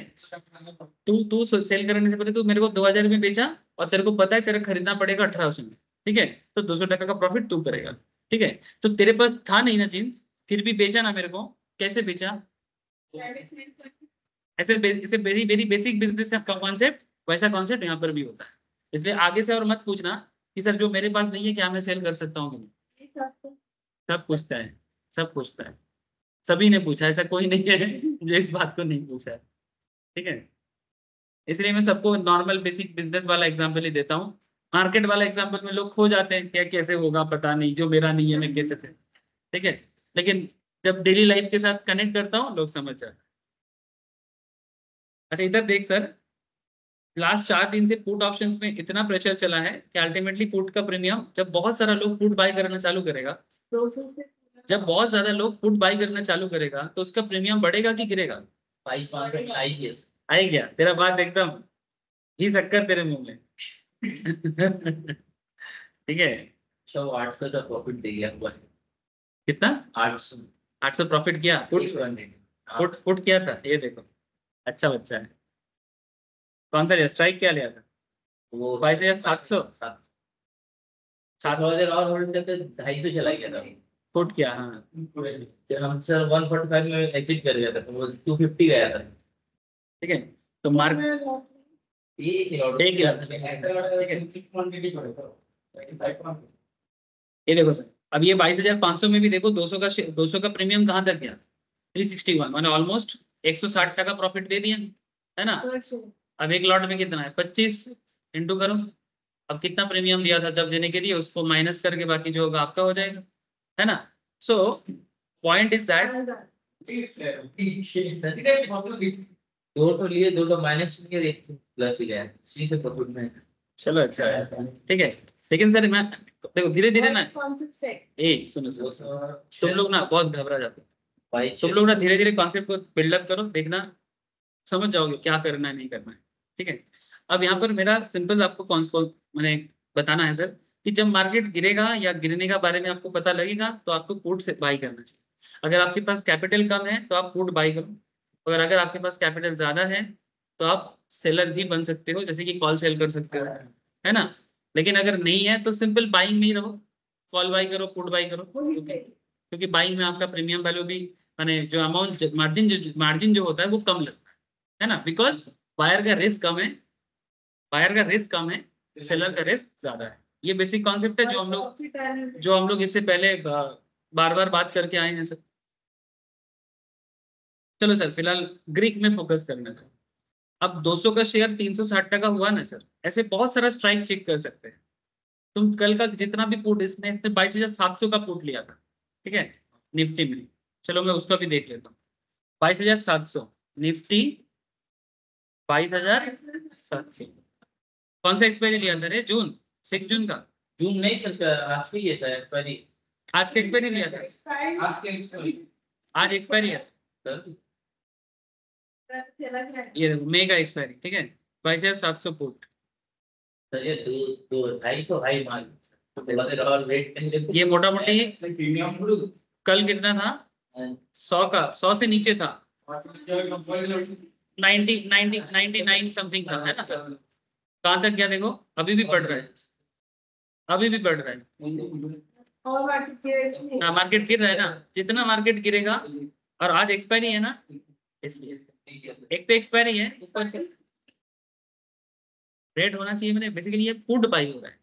तू सेल करने से पहले तू मेरे को 2,000 में बेचा और तेरे को पता है तेरे खरीदना पड़ेगा 1,800 में, ठीक है, तो 200 टका का प्रॉफिट तू करेगा, ठीक है। तो तेरे पास था नहीं ना जीन्स, फिर भी बेचा ना मेरे को, कैसे बेचा, ऐसे इसे वेरी वेरी बेसिक बिजनेस का कॉन्सेप्ट, वैसा कॉन्सेप्ट यहाँ पर भी होता है। इसलिए आगे से और मत पूछना कि सर जो मेरे पास नहीं है क्या मैं सेल कर सकता हूँ, सब पूछता है, सब पूछता है, सभी ने पूछा, ऐसा कोई नहीं है जो इस बात को नहीं पूछा है, ठीक है। इसलिए मैं सबको नॉर्मल बेसिक बिजनेस वाला एग्जांपल ही देता हूँ, मार्केट वाला एग्जांपल में लोग खो जाते हैं, क्या कैसे होगा पता नहीं, जो मेरा नहीं है मैं कैसे, ठीक है, लेकिन जब डेली लाइफ के साथ कनेक्ट करता हूँ लोग समझ जाते हैं। अच्छा इधर देख सर, लास्ट 4 दिन से पुट ऑप्शंस में इतना प्रेशर चला है कि अल्टीमेटली पुट का प्रीमियम, जब बहुत सारा लोग पुट बाय करना चालू करेगा, 200 से जब बहुत ज्यादा लोग पुट बाय करना चालू करेगा तो उसका प्रीमियम बढ़ेगा कि गिरेगा, आई गया तेरा बात एकदम ही शक्कर तेरे मुंह में ठीक है। 800 का प्रॉफिट दे गया हुआ है। कितना? 800 800 प्रॉफिट किया, पुट पुट किया था, ये देखो अच्छा बच्चा है। कौन सा स्ट्राइक क्या लिया था? वो 22,700 थोड़ा देर और होल्ड करके 250 चला गया था। पुट किया, हाँ हम सर 145 में एग्जिट कर गया था, तो वो 250 गया था। ठीक है। तो मार्क ये एक ही लॉट। ये देखो सर, अब ये 22,500 में भी देखो 200 का प्रीमियम कहाँ तक गया? 361, मैंने ऑलमोस्ट 160 टका प्रॉफिट दे दिया, है ना। अब एक लॉट में कितना है? 25 इंटू करो, अब कितना प्रीमियम दिया था जब देने के लिए, उसको माइनस करके बाकी जो होगा आपका हो जाएगा, है ना। सो पॉइंट इज दैट दो तो लिए, दो तो माइनस किए, एक प्लस ही गया, इसी से प्रॉफिट में। चलो अच्छा है, ठीक है। लेकिन सर मैं देखो धीरे धीरे ना, ए सुनो तुम लोग ना बहुत घबरा जाते हो, तुम लोग ना धीरे धीरे कॉन्सेप्ट को बिल्डअप करो, देखना समझ जाओगे क्या करना है नहीं करना है, ठीक है। अब यहाँ पर मेरा सिंपल आपको मैंने बताना है सर कि जब मार्केट गिरेगा या गिरने का बारे में आपको पता लगेगा तो आपको पुट से बाई करना चाहिए। अगर आपके पास कैपिटल कम है तो आप पुट बाई करो, और अगर आपके पास कैपिटल ज्यादा है तो आप सेलर भी बन सकते हो, जैसे कि कॉल सेल कर सकते हो, है ना। लेकिन अगर नहीं है तो सिंपल बाइंग में ही रहो, कॉल बाई करो, पुट बाई करो, क्योंकि बाइंग में आपका प्रीमियम वैल्यू भी माने जो अमाउंट मार्जिन जो होता है वो कम लगता है ना, बिकॉज बायर का रिस्क कम है, सेलर का रिस्क ज्यादा है। ये बेसिक कॉन्सेप्ट है जो हम लोग इससे पहले बार बार बात करके आए हैं सर। चलो सर फिलहाल ग्रीक में फोकस करना था। अब 200 का शेयर 360 टका हुआ ना सर, ऐसे बहुत सारा स्ट्राइक चेक कर सकते हैं। तुम कल का जितना भी पुट, इसने 22,700 का पुट लिया था, ठीक है, निफ्टी में। चलो मैं उसका भी देख लेता हूँ। 22,700 निफ्टी, 22,700 कौन सा एक्सपायरी लिया था रे? जून, 6 जून का। जून नहीं सकता, आज की है सर एक्सपायरी। आज का एक्सपायरी लिया था, आज एक्सपायरी है ये देखो, मई का एक्सपायरी, ठीक है। 22,700 पुट, सर ये 250 हाई मार्क, थोड़ा देर और वेट करेंगे। ये मोटा मोटी कल कितना था? 100 से नीचे था, 99 समथिंग था, है ना सर। कहाँ तक गया देखो, अभी भी बढ़ रहा है, अभी भी बढ़ रहा है। हाँ मार्केट गिर रहा है ना, जितना मार्केट गिरेगा, और आज एक्सपायरी है ना, इसलिए एक तो एक्सपायरी है, ऊपर से रेट होना चाहिए। मैंने बेसिकली ये पुट बाई हो रहा है,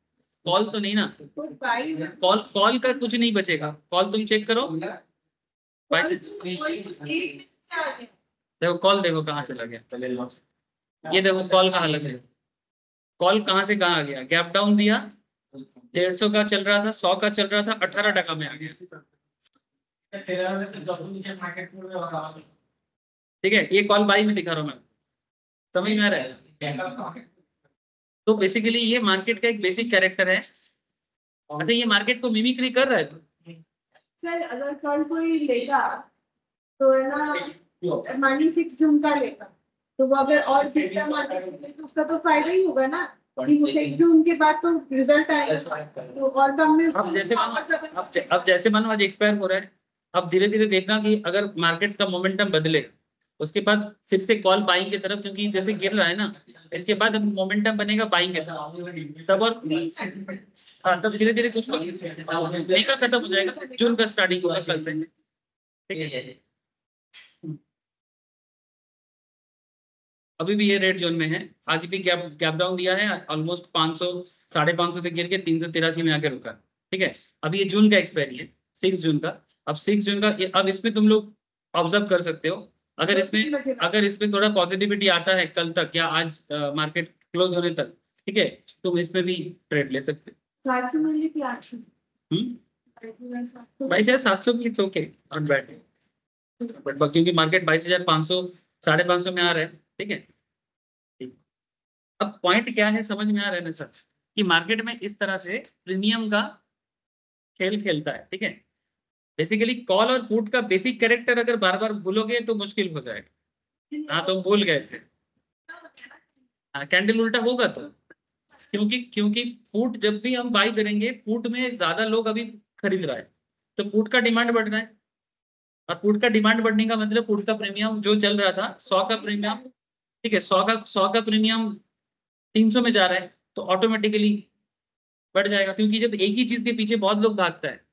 कॉल तो नहीं ना। कॉल का कुछ नहीं बचेगा, कॉल तुम चेक करो। देखो कॉल देखो कहाँ चला गया, ये देखो कॉल का हालत है, कॉल कहाँ से कहाँ आ गया, गैप डाउन दिया, 150 का चल रहा था, 100 का चल रहा था, 18 टका में आ गया, ठीक है। ये कॉल बाई में दिखा रहा हूँ मैं, समझ में आ रहा है। तो बेसिकली ये मार्केट का एक बेसिक कैरेक्टर है। अच्छा ये मार्केट को मिमिक्री कर रहा है तो सर अगर कल कोई लेगा तो है ना, मनी 6 जून का लेगा, तो वो अगर और सीखता मार्केट तो उसका तो फायदा ही होगा ना, कि 6 जून के बाद तो रिजल्ट आएगा, तो और कम में अब जैसे मानो आज एक्सपायर हो रहा है, अब धीरे धीरे देखना कि अगर मार्केट का मोमेंटम बदले, उसके बाद फिर से कॉल बाइंग की तरफ, क्योंकि जैसे गिर रहा है ना, इसके बाद अब मोमेंटम बनेगा बाइंग की तरफ, तब और हाँ तब धीरे धीरे कुछ मई का खत्म हो जाएगा, जून का स्टार्टिंग होगा कल से, ठीक है। अभी भी ये रेड जोन में है, आज भी गैप डाउन दिया है, ऑलमोस्ट 500 550 से गिर के 383 में आके रुका, ठीक है। अभी ये जून का एक्सपायरी है, 6 जून का। अब 6 जून का अब इसमें तुम लोग ऑब्जर्व कर सकते हो, अगर इसमें थोड़ा पॉजिटिविटी आता है कल तक या आज मार्केट क्लोज होने तक, ठीक है, तुम इसमें भी ट्रेड ले सकते हो। 22,700 भी it's okay, not bad, but क्योंकि मार्केट 22,500 550 में आ रहा है, ठीक है। अब पॉइंट क्या है समझ में आ रहा है ना सर, कि मार्केट में इस तरह से प्रीमियम का खेल खेलता है, ठीक है। बेसिकली कॉल और पुट का बेसिक कैरेक्टर अगर बार बार भूलोगे तो मुश्किल हो जाएगा। हाँ तो भूल गए थे, हाँ कैंडल उल्टा होगा तो क्योंकि पुट जब भी हम बाई करेंगे, पुट में ज्यादा लोग अभी खरीद रहा है, तो पुट का डिमांड बढ़ रहा है, और पुट का डिमांड बढ़ने का मतलब पुट का प्रीमियम जो चल रहा था 100 का प्रीमियम, ठीक है, 100 का प्रीमियम 300 में जा रहा है, तो ऑटोमेटिकली बढ़ जाएगा, क्योंकि जब एक ही चीज के पीछे बहुत लोग भागता है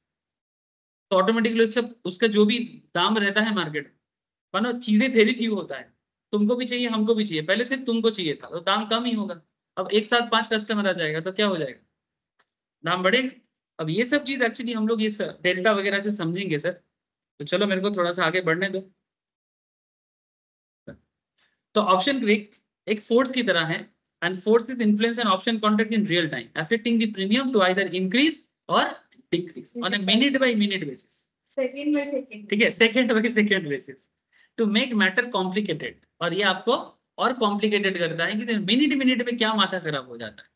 तो ऑटोमेटिकली उसका जो भी दाम रहता है मार्केट में, मानो चीजें फेरी थी होता है, तुमको भी चाहिए हमको भी चाहिए, पहले सिर्फ तुमको चाहिए था तो दाम कम ही होगा, अब एक साथ 5 कस्टमर आ जाएगा तो क्या हो जाएगा, दाम बढ़ेगा। अब ये सब चीज एक्चुअली हम लोग इस डेल्टा वगैरह से समझेंगे सर, तो चलो मेरे को थोड़ा सा आगे बढ़ने दो। तो ऑप्शन क्लिक एक फोर्स की तरह है, and force is influence an option contract in real time affecting the premium to either increase और decrease on a minute by minute basis, second by second, ठीक है, second by second basis, to make matter complicated, और ये आपको और complicated करता है कि मिनट मिनट में क्या माथा खराब हो जाता है।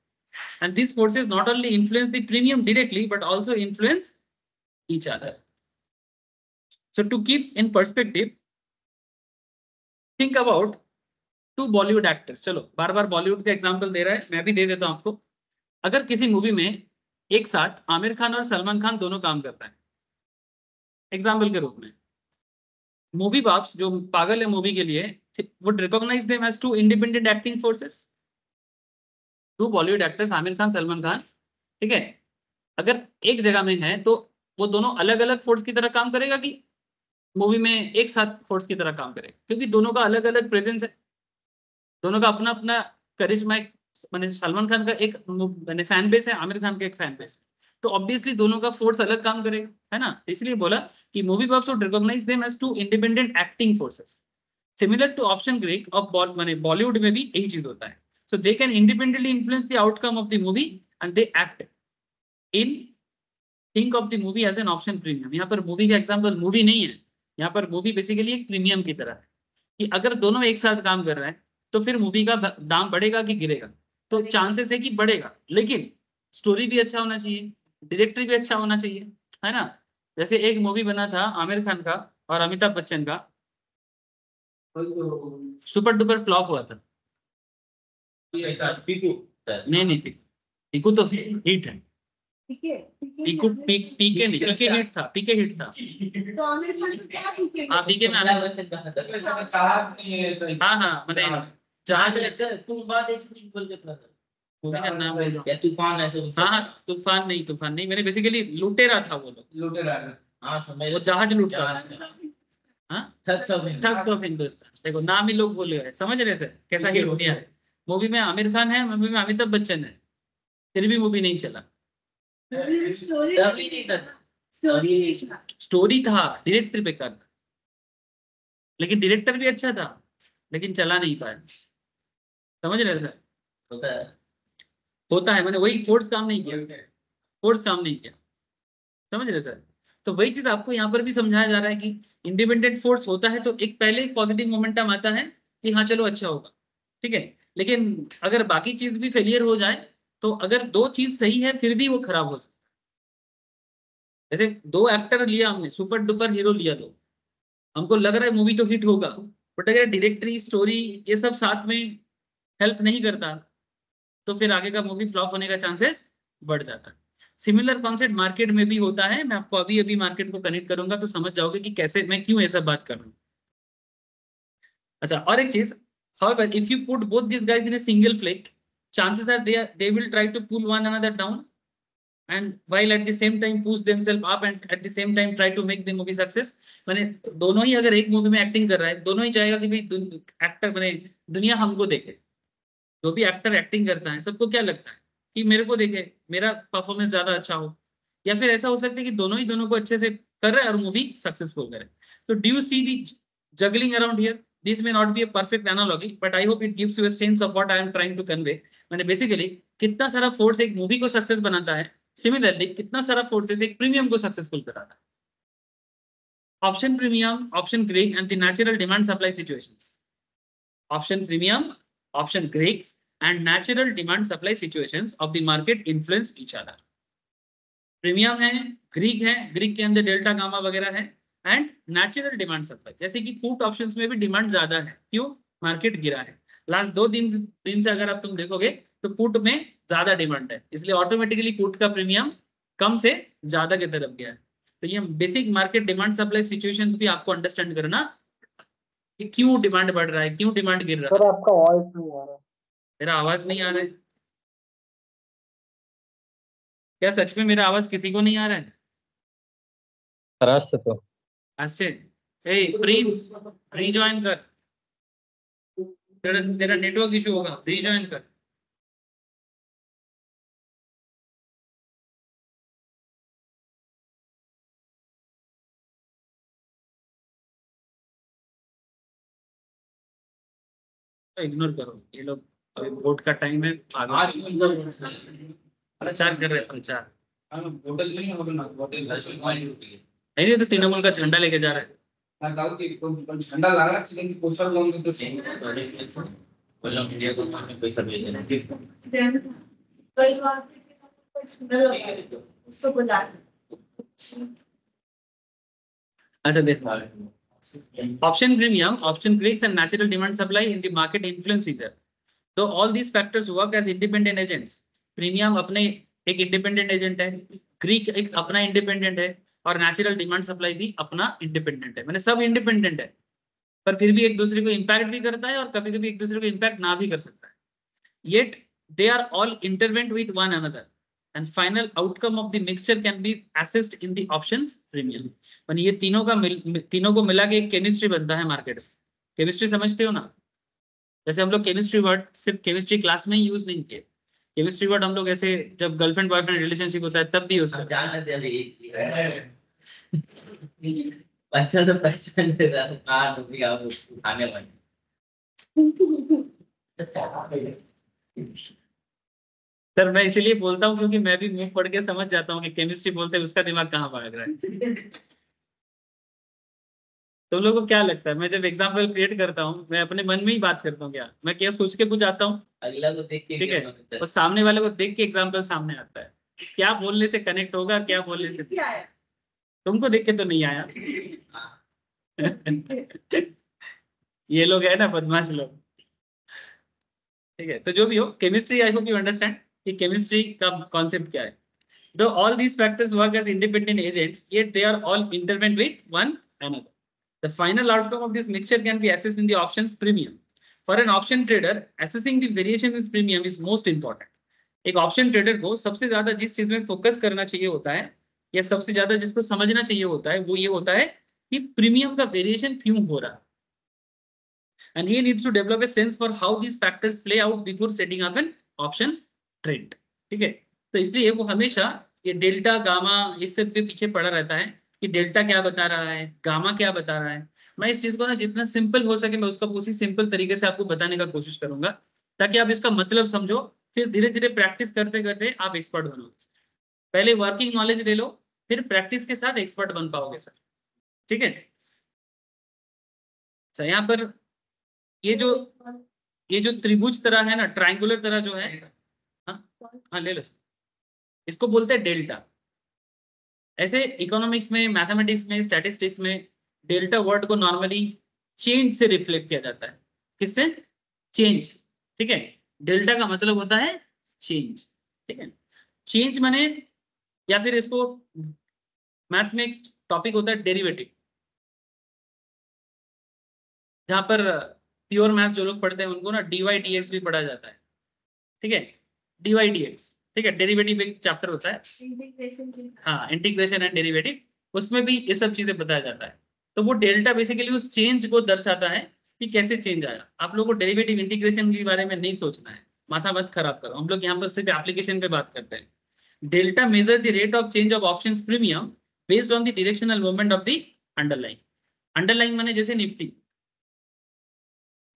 And this forces not only influence the premium directly but also influence each other. So to keep in perspective, think about 2 Bollywood actors, चलो बार बार बॉलीवुड का एग्जांपल दे रहा है, मैं भी दे देता हूं आपको। अगर किसी मूवी में एक साथ आमिर खान और सलमान खान दोनों काम करता है एग्जाम्पल के रूप में, मूवी बाप्स जो पागल है मूवी के लिए would recognize them as two independent acting forces, 2 Bollywood actors Aamir Khan Salman Khan, ठीक है, अगर एक जगह में है तो वो दोनों अलग अलग फोर्स की तरह काम करेगा कि मूवी में एक साथ फोर्स की तरह काम करेगा, क्योंकि दोनों का अलग अलग प्रेजेंस है, दोनों का अपना अपना करिश्मा, मैंने सलमान खान का एक मैंने फैन बेस है, आमिर खान का एक फैन बेस है, तो ऑब्वियसली दोनों का फोर्स अलग काम करेगा, है ना, इसलिए बोला कि movie box would recognise them as 2 independent acting forces similar to option click of माने बॉलीवुड में भी यही चीज होता है। So they can independently influence the outcome of the movie and they act in, think of the movie as an option premium. यहाँ पर movie का एग्जांपल मूवी नहीं है, यहाँ पर मूवी बेसिकली एक प्रीमियम की तरह है, कि अगर दोनों एक साथ काम कर रहे हैं तो फिर मूवी का दाम बढ़ेगा कि गिरेगा, तो चांसेस है कि बढ़ेगा, लेकिन स्टोरी भी अच्छा होना चाहिए, डायरेक्टर भी अच्छा होना चाहिए, है ना। जैसे एक मूवी बना था आमिर खान का और अमिताभ बच्चन का, सुपर डुपर फ्लॉप हुआ था, पीकू नहीं पीकू तो हिट है, ठीक है, पीकू पीके नहीं, पीके हिट था, पीके हिट था, तो आमिर खान तो क्या पीके हाँ पीके में हाँ हाँ मतलब जहाज ऐसे तुम बात ऐसे नहीं बोल के था मूवी का नाम बोल रहा हूँ, या तूफान ऐसे हाँ हाँ तूफान नहीं मैंने बेसिकली लुटेरा था वो लोग, लुटेरा हाँ समझ वो जहाज लूटता था, हाँ ठग सब ठग ऑफ हिंदुस्तान, देखो नाम ही लोग बोले हैं, समझ रहे सर कैसा हिट दिया है। मूवी में आमिर खान है, मूवी में अमिताभ बच्चन है, फिर भी मूवी नहीं चला, स्टोरी था, डायरेक्टर बेकार था, लेकिन डायरेक्टर भी अच्छा था, लेकिन चला नहीं पाया, समझ रहे सर, होता है मैंने वही फोर्स काम नहीं किया, समझ रहे सर। तो वही चीज आपको यहाँ पर भी समझाया जा रहा है कि इंडिपेंडेंट फोर्स होता है तो एक पहले एक पॉजिटिव मोमेंटम आता है कि हाँ चलो अच्छा होगा, ठीक है, लेकिन अगर बाकी चीज भी फेलियर हो जाए तो अगर 2 चीज सही है फिर भी वो खराब हो सकता है। जैसे 2 एक्टर लिया हमने, सुपर डुपर हीरो लिया, तो हमको लग रहा है मूवी तो हिट होगा, बट अगर डायरेक्टरी स्टोरी ये सब साथ में हेल्प नहीं करता तो फिर आगे का मूवी फ्लॉप होने का चांसेस बढ़ जाता है। सिमिलर कॉन्सेप्ट मार्केट में भी होता है, मैं आपको अभी मार्केट को कनेक्ट करूंगा तो समझ जाओगे कि कैसे मैं क्यों ऐसा बात कर रहा हूँ। अच्छा और एक चीज, however if you put both these guys in a single flick, chances are they will try to pull one another down and while at the same time push themselves up and at the same time try to make the movie success। माने दोनों ही अगर एक movie में acting कर रहा है, दोनों ही चाहेगा कि भाई एक्टर बने, दुनिया हमको देखे, जो भी एक्टर एक्टिंग करता है सबको क्या लगता है कि मेरे को देखे, मेरा परफॉर्मेंस ज्यादा अच्छा हो, या फिर ऐसा हो सकता है कि दोनों को अच्छे से कर रहे हैं और मूवी सक्सेसफुल करे। तो do you see the juggling around here, this may not be a perfect analogy but I hope it gives you a sense of what I am trying to convey. मैंने basically कितना सारा force एक movie को success बनाता है, similarly कितना सारा forces एक प्रीमियम को सक्सेसफुल कराता है। Option premium, option Greek and the natural demand supply situations, option premium, option Greeks and natural demand supply situations of the market influence each other। Premium है, Greek है, Greek के अंदर delta gamma वगैरह है, and natural demand supply, जैसे कि put options में भी डिमांड ज्यादा है, क्यों, मार्केट गिरा है। लास्ट 2 दिन से अगर आप तुम देखोगे तो पुट में ज्यादा डिमांड है, इसलिए ऑटोमेटिकली पुट का प्रीमियम कम से ज्यादा की तरफ गया है। तो ये basic market demand supply situations भी आपको अंडरस्टैंड करना कि क्यों डिमांड बढ़ रहा है, क्यों डिमांड गिर रहा सर है। आपका वॉइस नहीं आ रहा। मेरा आवाज नहीं आ रहा है क्या? सच में मेरा आवाज किसी को नहीं आ रहा है? खराब से तो अच्छे, ए प्रिंस रीजॉइन कर, तेरा नेटवर्क इशू होगा, रीजॉइन कर। इग्नोर करो, ये लोग अभी वोट का टाइम है, आज प्रचार कर रहे हैं, प्रचार। होटल से होगा ना, होटल घर से माइंड होती है नहीं तो तृणमूल का झंडा लेके जा रहा है। ना, दाऊ की ठंडा लगा चिकन पोछा लोग तो सेम बोलो इंडिया को उसमें पैसा भेजना कई बार उसको बुला अच्छा देखो, option premium, option creates and natural demand supply in the market influence either. So all these factors work as independent agents. Premium अपने एक independent agent है, Greek एक अपना independent है, और natural demand supply भी अपना independent है। मैंने सब independent है, पर फिर भी एक दूसरे को impact भी करता है और कभी-कभी एक दूसरे को impact ना भी कर सकता है। Yet they are all intertwined with one another. And final outcome of the mixture can be assessed in the options premium. पर ये तीनों को मिला के एक केमिस्ट्री बनता है मार्केट में। केमिस्ट्री समझते हो ना? जैसे हम लोग केमिस्ट्री वर्ड सिर्फ केमिस्ट्री क्लास में ही यूज नहीं किए, केमिस्ट्री वर्ड हम लोग ऐसे जब गर्लफ्रेंड बॉयफ्रेंड रिलेशनशिप होता है तब भी यूज करते हैं। अच्छा तो पहचान दे रहा हाँ तो भी आप उठाने वाले सर मैं इसीलिए बोलता हूँ क्योंकि मैं भी मुंह पढ़ के समझ जाता हूँ कि केमिस्ट्री बोलते हैं उसका दिमाग कहाँ भाग रहा है। तुम लोगों को क्या लगता है मैं जब एग्जाम्पल क्रिएट करता हूँ मैं अपने मन में ही बात करता हूँ? क्या मैं क्या सोच के कुछ आता हूँ? अगला को देख के ठीक है, और सामने वाले को देख के एग्जाम्पल सामने आता है, क्या बोलने से कनेक्ट होगा, क्या बोलने से। तुमको देख के तो नहीं आया। ये लोग है ना बदमाश लोग। ठीक है, तो जो भी हो chemistry, I hope you understand कि केमिस्ट्री का कॉन्सेप्ट क्या है। Though all these factors work as independent agents, yet they are all intertwined with one another. The final outcome of this mixture can be assessed in the options premium. For an option trader, assessing the variation in premium is most important. एक option trader को सबसे ज्यादा जिस चीज में focus करना चाहिए होता है या सबसे ज्यादा जिसको समझना चाहिए होता है वो ये होता है कि प्रीमियम का वेरिएशन क्यों हो रहा है। And he needs to develop a sense for how these factors play out before setting up an option trade. ठीक है, तो इसलिए वो हमेशा ये डेल्टा गामा इस सब के पीछे पड़ा रहता है कि डेल्टा क्या बता रहा है, गामा क्या बता रहा है। मैं इस चीज को ना जितना सिंपल हो सके मैं उसका उसी सिंपल तरीके से आपको बताने का कोशिश करूंगा ताकि आप इसका मतलब समझो, फिर धीरे धीरे प्रैक्टिस करते करते आप एक्सपर्ट बनोगे। पहले वर्किंग नॉलेज ले लो, फिर प्रैक्टिस के साथ एक्सपर्ट बन पाओगे सर। ठीक है, अच्छा यहाँ पर ये जो त्रिभुज तरह है ना, ट्रायंगुलर तरह जो है, हाँ ले लो, इसको बोलते हैं डेल्टा। ऐसे इकोनॉमिक्स में, मैथमेटिक्स में, स्टैटिस्टिक्स में डेल्टा वर्ड को नॉर्मली चेंज से रिफ्लेक्ट किया जाता है। किससे? चेंज। ठीक है, डेल्टा का मतलब होता है चेंज। ठीक है, चेंज माने, या फिर इसको मैथ्स में एक टॉपिक होता है डेरिवेटिव, जहां पर प्योर मैथ्स जो लोग पढ़ते हैं उनको ना डीवाई डीएक्स भी पढ़ा जाता है। ठीक है, डीवाई डीएक्स, ठीक है, डेरिवेटिव एक चैप्टर होता है, हाँ इंटीग्रेशन एंड डेरिवेटिव, उसमें भी ये सब चीजें बताया जाता है। तो वो डेल्टा बेसिकली उस चेंज को दर्शाता है कि कैसे चेंज आया। आप लोगों को डेरिवेटिव इंटीग्रेशन के बारे में नहीं सोचना है, माथा मत खराब करो, हम लोग यहाँ पर सिर्फ एप्लीकेशन पे बात करते हैं। Delta measure the rate of change of options premium based on the directional movement of the underline. Underline माने जैसे निफ्टी,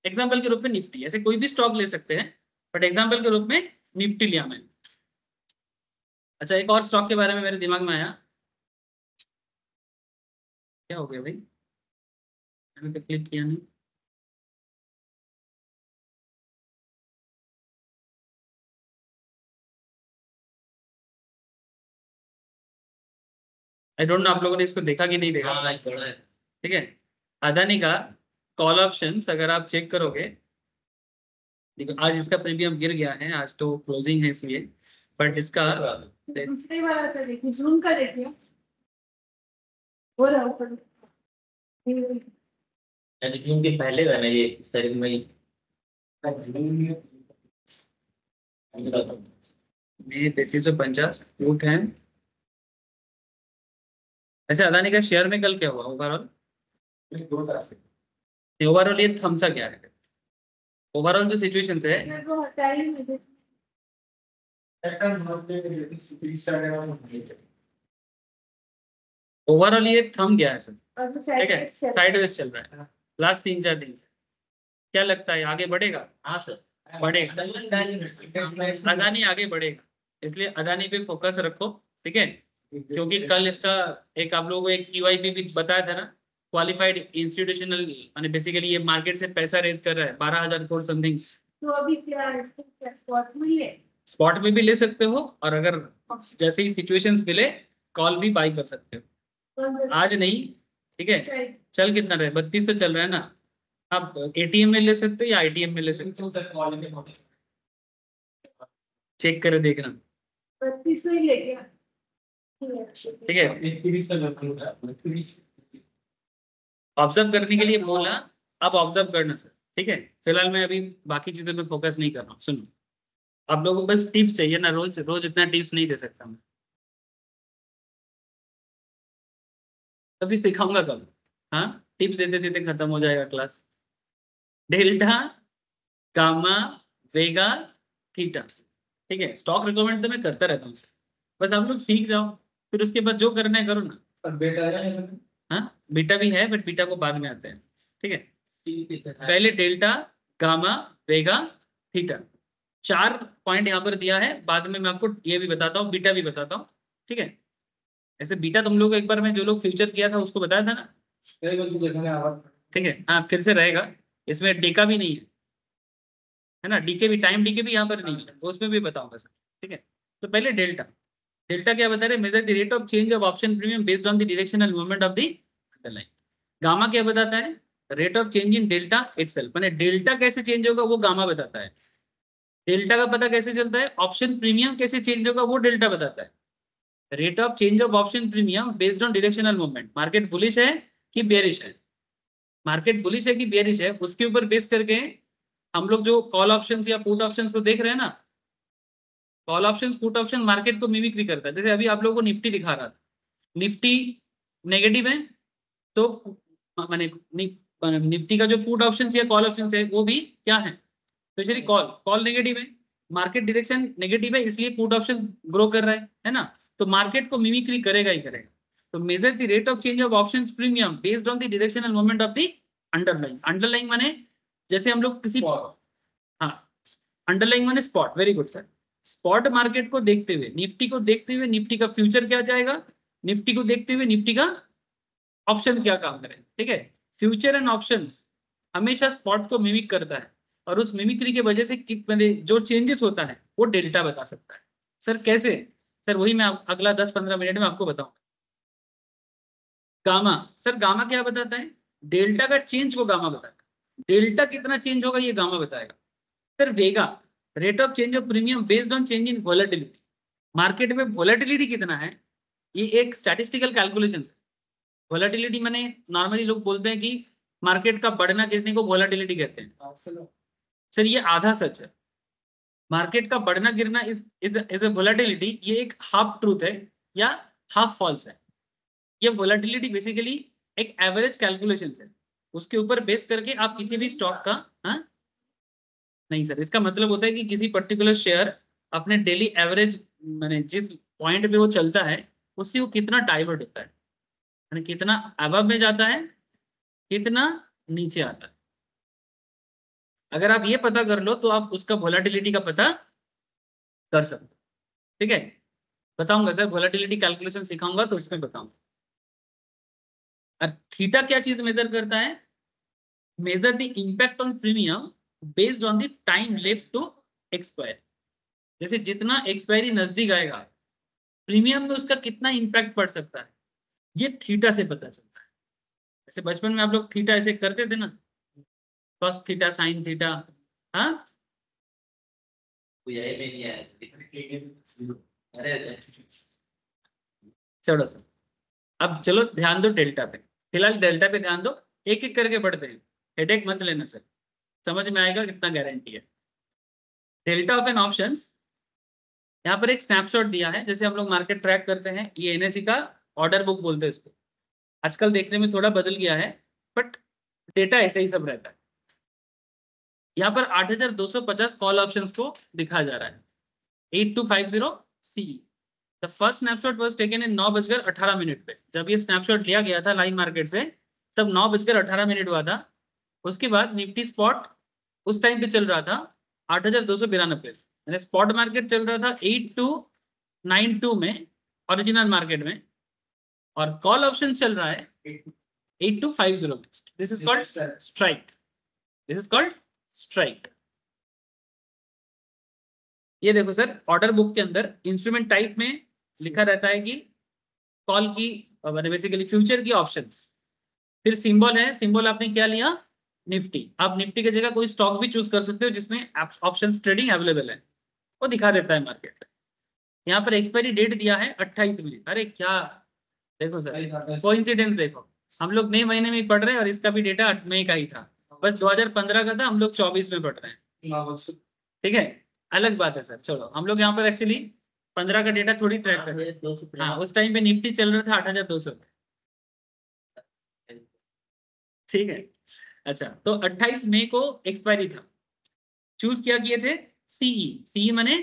एग्जाम्पल के रूप में निफ्टी, ऐसे कोई भी स्टॉक ले सकते हैं बट एग्जाम्पल के रूप में निफ्टी लिया मैंने। अच्छा एक और स्टॉक के बारे में मेरे दिमाग में आया, क्या हो गया भाई, मैंने तो क्लिक किया नहीं। आई डोंट नो आप लोगों ने इसको देखा कि नहीं देखा। ठीक है, अदानी का कॉल ऑप्शंस अगर आप चेक करोगे देखो आज इसका प्रीमियम गिर गया है, आज तो क्लोजिंग है इसलिए, बट इसका दूसरे वाला का देखिए, जून का देखिए, हो रहा है ऊपर। जून के पहले था ना ये, इस तारीख में ही। में 3350 रूट है। ऐसे अदानी का शेयर में कल क्या हुआ ओवरऑल? ओवरऑल ये थम सा क्या है? ओवरऑल जो सिचुएशन है, मैं वो हटा ही नहीं देती। ओवरऑल ये थम गया है सर, और तो ठीक है, साइडवेज चल रहा है लास्ट 3-4 दिन से। क्या लगता है आगे बढ़ेगा? हाँ सर, बढ़ेगा, अदानी आगे बढ़ेगा, इसलिए अदानी पे फोकस रखो, ठीक है। क्योंकि कल इसका एक आप लोगों को एक QIP भी बताया था ना, क्वालिफाइड इंस्टीट्यूशनल, माने बेसिकली ये मार्केट से पैसा रेज कर रहा है 12,000 करोड़ समथिंग। तो अभी क्या है, इसको क्या स्पॉट में ले? स्पॉट में भी ले सकते हो, और अगर जैसे ही सिचुएशंस मिले कॉल भी बाई कर सकते हो, कौन सा आज नहीं, ठीक है। स्ट्राइक? चल कितना रहे, 3200 चल रहा है ना, आप ATM में ले सकते हो या ITM में ले सकते हो, चेक करे देखना, 32 ही ले गया। ठीक है। ऑब्जर्व करने के लिए बोला, आप ऑब्जर्व करना सर, ठीक है। फिलहाल मैं अभी बाकी चीजों में फोकस नहीं कर रहा हूँ। सुनो, आप लोगों को बस टिप्स चाहिए ना, रोज रोज इतना टिप्स नहीं दे सकता मैं, तभी सिखाऊंगा कब? हाँ, टिप्स देते देते खत्म हो जाएगा क्लास। डेल्टा, गामा, वेगा, थीटा, ठीक है। स्टॉक रिकमेंड तो मैं करता रहता हूँ, बस आप लोग सीख जाओ, फिर उसके बाद जो करना है करो ना। हाँ, बीटा भी है, बट बीटा को बाद में आते हैं, ठीक है। पहले डेल्टा, गामा, वेगा, थीटा, 4 पॉइंट यहाँ पर दिया है, बाद में मैं आपको ये भी बताता हूँ, बीटा भी बताता हूँ, ठीक है। ऐसे बीटा तुम लोग एक बार मैं जो लोग फ्यूचर किया था उसको बताया था ना, ठीक है। हाँ, फिर से रहेगा, इसमें डेका भी नहीं है ना, डीके भी, टाइम डीके भी यहाँ पर नहीं है, उसमें भी बताऊंगा सर, ठीक है। तो पहले डेल्टा, डेल्टा क्या बता रहे, major the rate of change of option premium based on the directional movement of the underline. Gamma क्या बताता है, rate of change in delta itself, माने डेल्टा कैसे चेंज होगा वो गामा बताता है। डेल्टा का पता कैसे चलता है, ऑप्शन प्रीमियम कैसे चेंज होगा वो डेल्टा बताता है। Rate of change of option premium based on directional movement, market bullish है कि बेरिश है, मार्केट बुलिश है कि बेरिश है, उसके ऊपर बेस करके हम लोग जो कॉल ऑप्शंस या पुट ऑप्शंस को देख रहे हैं ना, call options put option market को मिमिक्री करता है। जैसे अभी आप लोगों को निफ्टी दिखा रहा था, निफ्टी नेगेटिव है, तो माने निफ्टी का जो पुट ऑप्शंस या कॉल ऑप्शंस है वो भी क्या है, स्पेशली कॉल, कॉल नेगेटिव है, मार्केट डायरेक्शन नेगेटिव है, इसलिए पुट ऑप्शन ग्रो कर रहा है ना, तो मार्केट को मिमिक्री करेगा ही करेगा। तो major the rate of change of options premium based on the directional movement of the underline. Underline माने जैसे हम लोग किसी, हाँ, अंडरलाइन माने spot, very good sir. Spot market को देखते हुए, निफ्टी को देखते हुए निफ्टी का फ्यूचर क्या जाएगा, निफ्टी को देखते हुए निफ्टी का ऑप्शन क्या काम करे, ठीक है। फ्यूचर एंड ऑप्शंस हमेशा स्पॉट को मिमिक करता है, और उस मिमिक्री के वजह से जो चेंजेस होता है वो डेल्टा बता सकता है। सर कैसे? सर वही मैं अगला 10-15 मिनट में आपको बताऊंगा। गामा, सर गामा क्या बताता है, डेल्टा का चेंज को गामा बताता है, डेल्टा कितना चेंज होगा ये गामा बताएगा। Sir Vega, rate of change of premium based on change in volatility, market में वोलेटिलिटी कितना है, ये एक स्टैटिस्टिकल कैलकुलेशन है। वोलेटिलिटी माने नॉर्मली लोग बोलते हैं कि मार्केट का बढ़ना गिरने को वोलेटिलिटी कहते हैं, सर ये आधा सच है। मार्केट का बढ़ना गिरना इज ए वोलेटिलिटी, ये एक हाफ ट्रूथ है या हाफ फॉल्स है। ये वोलेटिलिटी बेसिकली एक एवरेज कैलकुलेशन है, उसके ऊपर बेस करके आप किसी भी स्टॉक का, हाँ नहीं सर, इसका मतलब होता है कि किसी पर्टिकुलर शेयर अपने डेली एवरेज माने जिस पॉइंट पे वो चलता है उससे वो कितना डाइवर्ट होता है, यानी कितना अबव में जाता है, कितना नीचे आता है। अगर आप ये पता कर लो तो आप उसका वोलेटिलिटी का पता कर सकते हो, ठीक है। बताऊंगा सर, वोलेटिलिटी कैलकुलेशन सिखाऊंगा तो उसमें बताऊंगा। थीटा क्या चीज मेजर करता है, measure the impact on premium based on the time left to expire, जैसे जितना एक्सपायरी नजदीक आएगा प्रीमियम में उसका कितना इंपैक्ट पड़ सकता है, ये थीटा से पता चलता है। जैसे बचपन में आप लोग थीटा ऐसे करते थे ना, कॉस थीटा साइन थीटा, हाँ, यही में नहीं आया। अरे चलो सर, अब चलो ध्यान दो डेल्टा पे, फिलहाल डेल्टा पे ध्यान दो, एक एक करके पढ़ते हैं, हेडेक मत लेना सर, समझ में आएगा कितना गारंटी है। डेल्टा ऑफ एन ऑप्शंस, यहाँ पर एक स्नैपशॉट दिया है, जैसे हम लोग मार्केट ट्रैक करते हैं, ये एनएससी का ऑर्डर बुक बोलते हैं इसको, आजकल देखने में थोड़ा बदल गया है बट डेटा ऐसे ही सब रहता है। यहाँ पर 8250 कॉल ऑप्शंस को दिखाया जा रहा है, 8250 C. The first snapshot was taken in 9:18 पे, जब ये स्नैपशॉट लिया गया था लाइव मार्केट से तब 9:18 हुआ था। उसके बाद निफ्टी स्पॉट उस टाइम पे चल रहा था 8292, यानी स्पॉट मार्केट चल रहा था 8292 में ओरिजिनल मार्केट में, और कॉल ऑप्शन चल रहा है 8250 में। This is called strike, this is called strike. ये देखो सर, ऑर्डर बुक के अंदर इंस्ट्रूमेंट टाइप में लिखा रहता है कि कॉल की बेसिकली फ्यूचर की ऑप्शंस, फिर सिंबल है, सिंबल आपने क्या लिया, निफ्टी। आप निफ्टी की जगह कोई स्टॉक भी चूज कर सकते हो जिसमें ऑप्शंस ट्रेडिंग अवेलेबल है, वो दिखा देता है मार्केट। यहाँ पर एक्सपायरी डेट दिया है 28 में। अरे क्या देखो सर, कोइंसिडेंस देखो, हम लोग मई महीने में ही पढ़ रहे हैं और इसका भी डेटा मई का ही था, बस 2015 का था, हम लोग 24 में पढ़ रहे हैं, ठीक है, अलग बात है सर। चलो हम लोग यहाँ पर एक्चुअली 15 का डेटा थोड़ी ट्रैक कर रहे हैं। हाँ, उस टाइम पे निफ्टी चल रहा था 8200, ठीक है। अच्छा, तो 28 मई को एक्सपायरी था, चूज क्या किए थे, सीई, सीई माने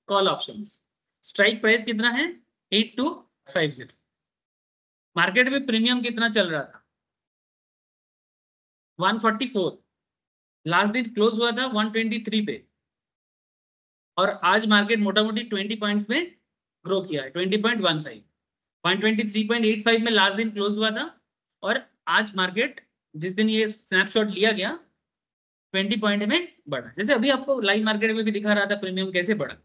कॉल ऑप्शंस। स्ट्राइक प्राइस कितना है 8250। मार्केट में प्रीमियम कितना चल रहा था 144, लास्ट दिन क्लोज हुआ था 123 पे, और आज मार्केट मोटा मोटी 20 पॉइंट्स में ग्रो किया है, 20.15, 123.85 में लास्ट दिन क्लोज हुआ था, और आज मार्केट जिस दिन ये स्नैपशॉट लिया गया 20 पॉइंट में बढ़ा। जैसे अभी आपको लाइव मार्केट में भी दिखा रहा था प्रीमियम कैसे बढ़ा।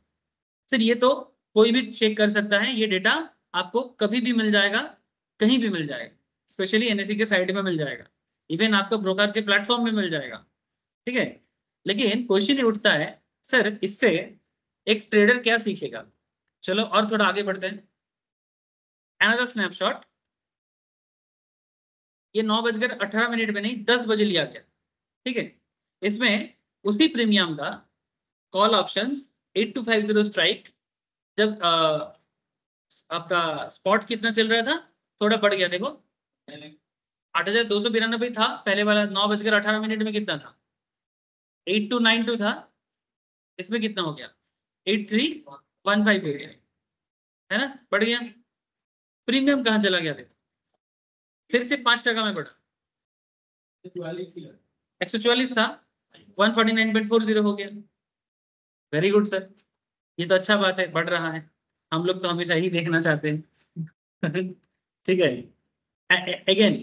सर ये तो कोई भी चेक कर सकता है, ये डेटा आपको कभी भी मिल जाएगा, कहीं भी मिल जाएगा, स्पेशली एनएससी के साइड में मिल जाएगा, इवन आपको ब्रोकर के प्लेटफॉर्म में मिल जाएगा, ठीक है। लेकिन क्वेश्चन ये उठता है, सर इससे एक ट्रेडर क्या सीखेगा। चलो और थोड़ा आगे बढ़ते हैं। अनदर स्नैपशॉट, ये 9:18 में नहीं 10 बजे लिया गया, ठीक है। इसमें उसी प्रीमियम का कॉल ऑप्शंस 8250 स्ट्राइक, जब आपका स्पॉट कितना चल रहा था, थोड़ा बढ़ गया, देखो 8292 था पहले वाला, 9:18 में कितना था 8292 था, इसमें कितना हो गया 8315 हो गया, है ना, बढ़ गया। प्रीमियम कहाँ चला गया, देखो फिर से 5% में बढ़ा, 144 था 149.40 हो गया। वेरी गुड सर, ये तो अच्छा बात है, बढ़ रहा है, हम लोग तो हमेशा ही देखना चाहते हैं ठीक है। अगेन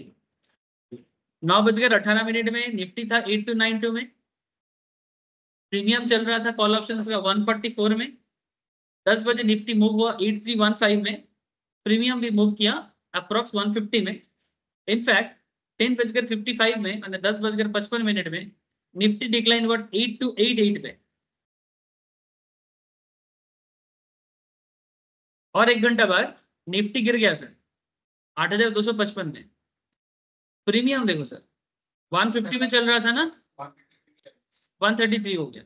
9:18 में निफ्टी था 8292 में, प्रीमियम चल रहा था कॉल ऑप्शंस का 144 में, 10 बजे निफ्टी मूव हुआ 8315 में, प्रीमियम भी मूव किया अप्रोक्स 150 में। इनफैक्ट 10:55 में, 10:55 में निफ्टी डिक्लाइन हुआ 8288 पे, और 1 घंटा बाद निफ्टी गिर गया सर 8255 में। प्रीमियम देखो सर 150 में चल रहा था ना, 133 हो गया।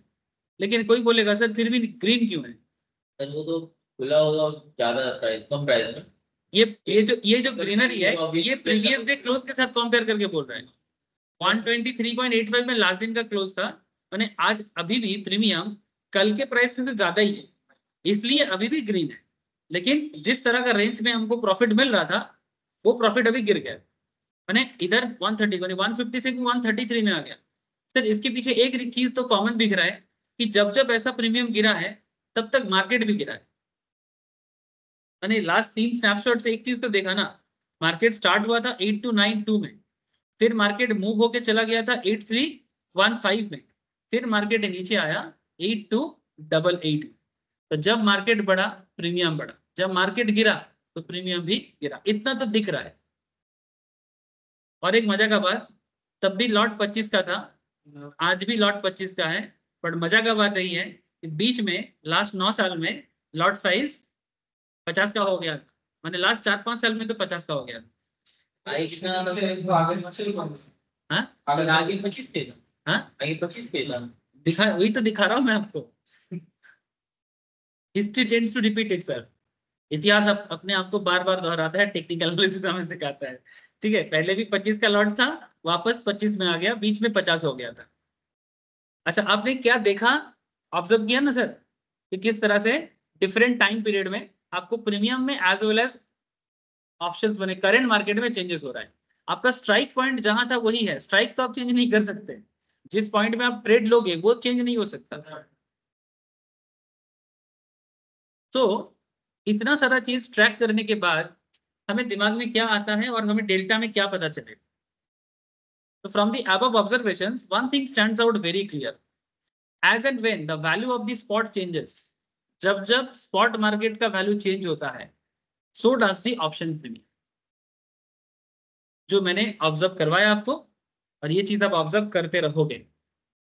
लेकिन कोई बोलेगा सर फिर भी ग्रीन क्यों है, वो तो खुला होगा ज्यादा प्राइस, कम प्राइस में। ये जो ग्रीनरी है, ये प्रीवियस डे क्लोज के साथ कंपेयर करके बोल रहा है। 123.85 में लास्ट दिन का क्लोज था, मैंने आज अभी भी प्रीमियम कल के प्राइस से ज्यादा ही है, इसलिए अभी भी ग्रीन है। लेकिन जिस तरह का रेंज में हमको प्रॉफिट मिल रहा था, वो प्रॉफिट अभी गिर गया, मैंने इधर 130 150 से 133 में आ गया। सर इसके पीछे एक चीज तो कॉमन दिख रहा है कि जब जब ऐसा प्रीमियम गिरा है तब तक मार्केट भी गिरा है। मैंने लास्ट 3 स्नैपशॉट से एक चीज तो देखा ना, मार्केट स्टार्ट हुआ था 8292 में, फिर मार्केट मूव होके चला गया था 8315 में, फिर मार्केट नीचे आया 8288। तो जब मार्केट बढ़ा प्रीमियम बढ़ा, जब मार्केट गिरा तो प्रीमियम भी गिरा, इतना तो दिख रहा है। और एक मजा का बात, तब भी लॉट 25 का था, आज भी लॉट 25 का है, बट मजा का बात यही है कि बीच में लास्ट 9 साल में लॉट साइज 50 का हो गया, मैंने लास्ट 4-5 साल में तो 50 का हो गया। हाँ आगे 25 पे हाँ आगे 25 पे वही तो दिखा रहा हूँ मैं आपको। History tends to repeat it sir. इतिहास अपने आप को बार बार दोहराता है, टेक्निकल एनालिसिस हमें सिखाता है। ठीक है, पहले भी 25 का लॉट था, वापस 25 में आ गया, बीच में 50 हो गया था। अच्छा, आपने क्या देखा, ऑब्जर्व किया ना सर कि किस तरह से डिफरेंट टाइम पीरियड में आपको प्रीमियम में एज वेल एज ऑप्शंस बने, करंट मार्केट में चेंजेस हो रहा है। आपका स्ट्राइक पॉइंट जहां था वही है, स्ट्राइक तो आप चेंज नहीं कर सकते, जिस पॉइंट में आप ट्रेड लोगे वो चेंज नहीं हो सकता। तो इतना सारा चीज ट्रैक करने के बाद हमें दिमाग में क्या आता है और हमें डेल्टा में क्या पता चलेगा। So from the above observations, one thing stands out very clear. As and when the value of the spot changes, जब जब spot market का value change होता है, so does the option premium. जो मैंने ऑब्जर्व करवाया आपको, और ये चीज आप ऑब्जर्व करते रहोगे।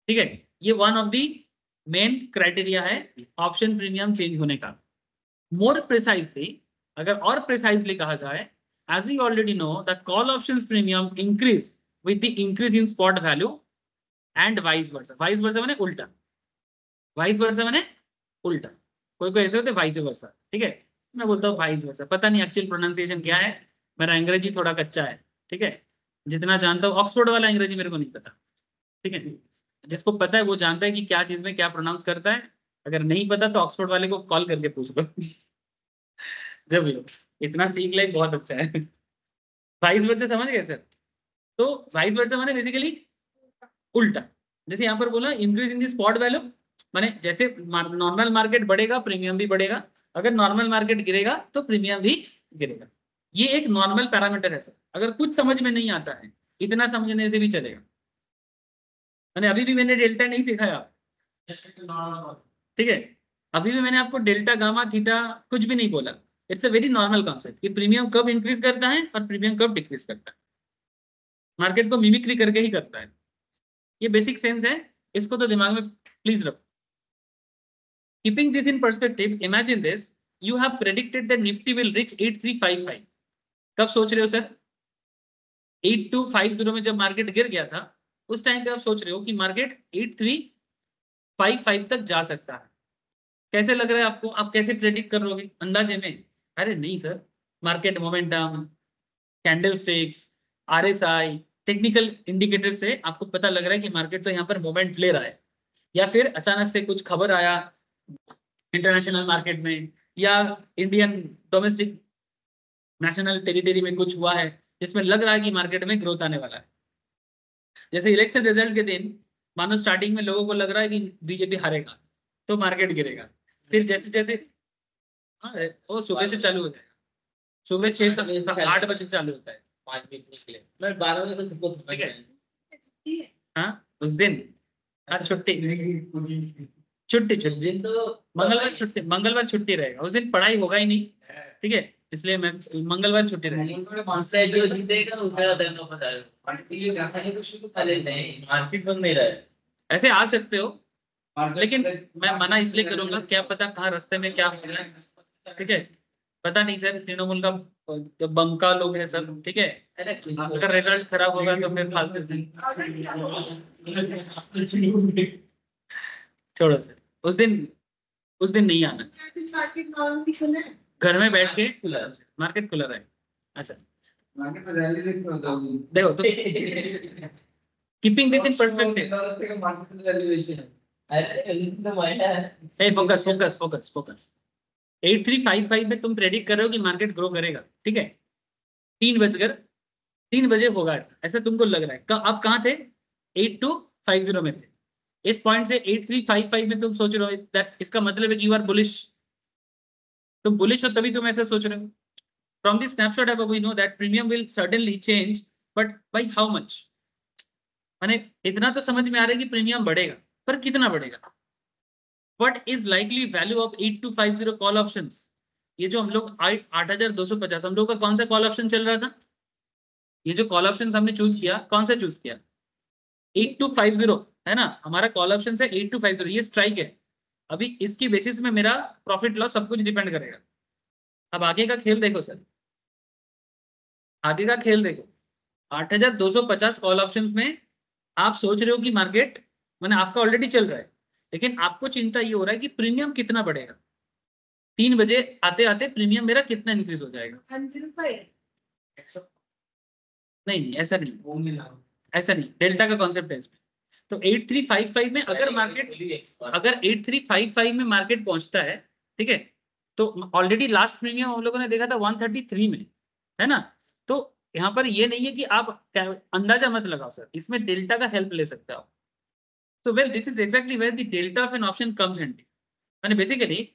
ठीक है, ये one of the main criteria है ऑप्शन प्रीमियम चेंज होने का। मोर प्रिसाइजली, अगर और प्रिसाइजली कहा जाए, as you already know, the call options premium increase with the increase in spot value and vice versa. Vice versa माने उल्टा, vice versa माने उल्टा। कोई कोई ऐसे होते vice versa, ठीक है, मैं बोलता हूँ vice versa, पता नहीं एक्चुअल प्रोनाउंसिएशन क्या है, मेरा अंग्रेजी थोड़ा कच्चा है। ठीक है, जितना जानता हूँ, ऑक्सफोर्ड वाला अंग्रेजी मेरे को नहीं पता। ठीक है, जिसको पता है वो जानता है कि क्या चीज में क्या प्रोनाउंस करता है, अगर नहीं पता तो ऑक्सफोर्ड वाले को कॉल करके पूछ लो। जब लो इतना सीख ले, बहुत अच्छा है। वाइस वर्सा समझ गए सर? तो वाइस वर्सा माने बेसिकली उल्टा। जैसे यहाँ पर बोला increase in the spot value, माने जैसे नॉर्मल मार्केट बढ़ेगा प्रीमियम भी बढ़ेगा, अगर नॉर्मल मार्केट गिरेगा तो प्रीमियम भी गिरेगा। ये एक नॉर्मल पैरामीटर है सर। अगर कुछ समझ में नहीं आता है, इतना समझने से भी चलेगा। मैंने अभी भी मैंने डेल्टा नहीं सिखाया, ठीक है, अभी भी मैंने आपको डेल्टा गामा थीटा कुछ भी नहीं बोला। It's a very normal concept कि प्रीमियम कब इंक्रीज करता है और प्रीमियम कब डिक्रीज करता है, मार्केट को मिमिक्री करके ही करता है। ये बेसिक सेंस है, इसको तो दिमाग में प्लीज रखो। Keeping this in perspective, imagine this, you have predicted that Nifty will reach 8355। कब सोच रहे हो सर? 8250 में जब मार्केट गिर गया था, उस टाइम पे आप सोच रहे हो कि मार्केट 8355 तक जा सकता है। कैसे लग रहा है आपको? आप कैसे प्रेडिक्ट कर लोगे? अंदाजे में? अरे नहीं sir, market momentum, candle sticks, RSI, technical indicator से आपको पता लग रहा है कि मार्केट तो यहाँ पर मोमेंट ले रहा है। या फिर अचानक से कुछ खबर आया इंटरनेशनल मार्केट में, या इंडियन डोमेस्टिक नेशनल टेरिटरी में कुछ हुआ है जिसमें लग रहा है कि मार्केट में ग्रोथ आने वाला है। जैसे इलेक्शन रिजल्ट के दिन मानो स्टार्टिंग में लोगों को लग रहा है कि बीजेपी हारेगा तो मार्केट गिरेगा, फिर जैसे जैसे वो सुबह से चालू होता है, सुबह 6 से 8 बजे चालू होता है, 5 मिनट निकले, मैं 12 बजे तक सबको समझ गया। हाँ उस दिन आज छुट्टी छुट्टी छुट्टी दिन तो मंगलवार छुट्टी, मंगलवार छुट्टी रहेगा उस दिन, पढ़ाई होगा ही नहीं। ठीक है, इसलिए मैं मंगलवार छुट्टी रहेगी। सेट जो जीतेगा उसका देना पता है। नहीं मार्केट बंद नहीं रहा है। ऐसे आ सकते हो, लेकिन मैं मना इसलिए करूंगा, क्या पता कहाँ रास्ते में क्या हो जाए। ठीक है, पता नहीं सर, तृणमूल का बम का लोग है सब। ठीक है, अगर रिजल्ट खराब होगा तो फिर फालतू छोड़ो सर, उस दिन नहीं आना, मार्केट नॉर्मली खुला है। घर में बैठ के मार्केट खुला रहे। अच्छा मार्केट में रैली देखो तो keeping this in perspective, market में रैली है। अरे तो मायना है। Focus focus focus focus. 8355 में तुम प्रेडिक्ट कर रहे हो कि मार्केट ग्रो करेगा। ठीक है, 3 बजे होगा ऐसा तुमको लग रहा है। आप कहाँ थे? 8250 में थे। इस पॉइंट से 8355 में तुम सोच रहे हो, दैट इसका मतलब है कि यू आर बुलिश। तुम बुलिश हो तभी तुम ऐसा सोच रहे हो। From this snapshot above we know that premium will certainly change, but by how much? माने इतना तो समझ में आ रहा है कि प्रीमियम बढ़ेगा, पर कितना बढ़ेगा? What is likely value of 8250 call options? ये जो हम लोग 8250, हम लोग का कौन सा कॉल ऑप्शन चल रहा था? ये जो कॉल ऑप्शन हमने चूज किया, कौन सा चूज किया? 8250 है ना, हमारा कॉल ऑप्शन है 8250, ये स्ट्राइक है। अभी इसकी बेसिस में मेरा प्रॉफिट लॉस सब कुछ डिपेंड करेगा। अब आगे का खेल देखो सर, आगे का खेल देखो। 8,250 कॉल ऑप्शंस में आप सोच रहे हो कि मार्केट मैंने आपका ऑलरेडी चल रहा है, लेकिन आपको चिंता ये हो रहा है कि प्रीमियम कितना बढ़ेगा, 3 बजे आते आते प्रीमियम मेरा कितना इंक्रीज हो जाएगा। 105 नहीं नहीं ऐसा नहीं, वो मिला ऐसा नहीं, डेल्टा का कॉन्सेप्ट है इसमें। तो 8355 में अगर मार्केट, अगर 8355 में मार्केट पहुंचता है, ठीक है, तो ऑलरेडी लास्ट प्रीमियम हम लोगों ने देखा था 133 में, है ना। तो यहाँ पर ये नहीं है कि आप अंदाजा मत लगाओ सर, इसमें डेल्टा का हेल्प ले सकते हो। तो well this is exactly where the delta of an option comes handy. मैंने बेसिकली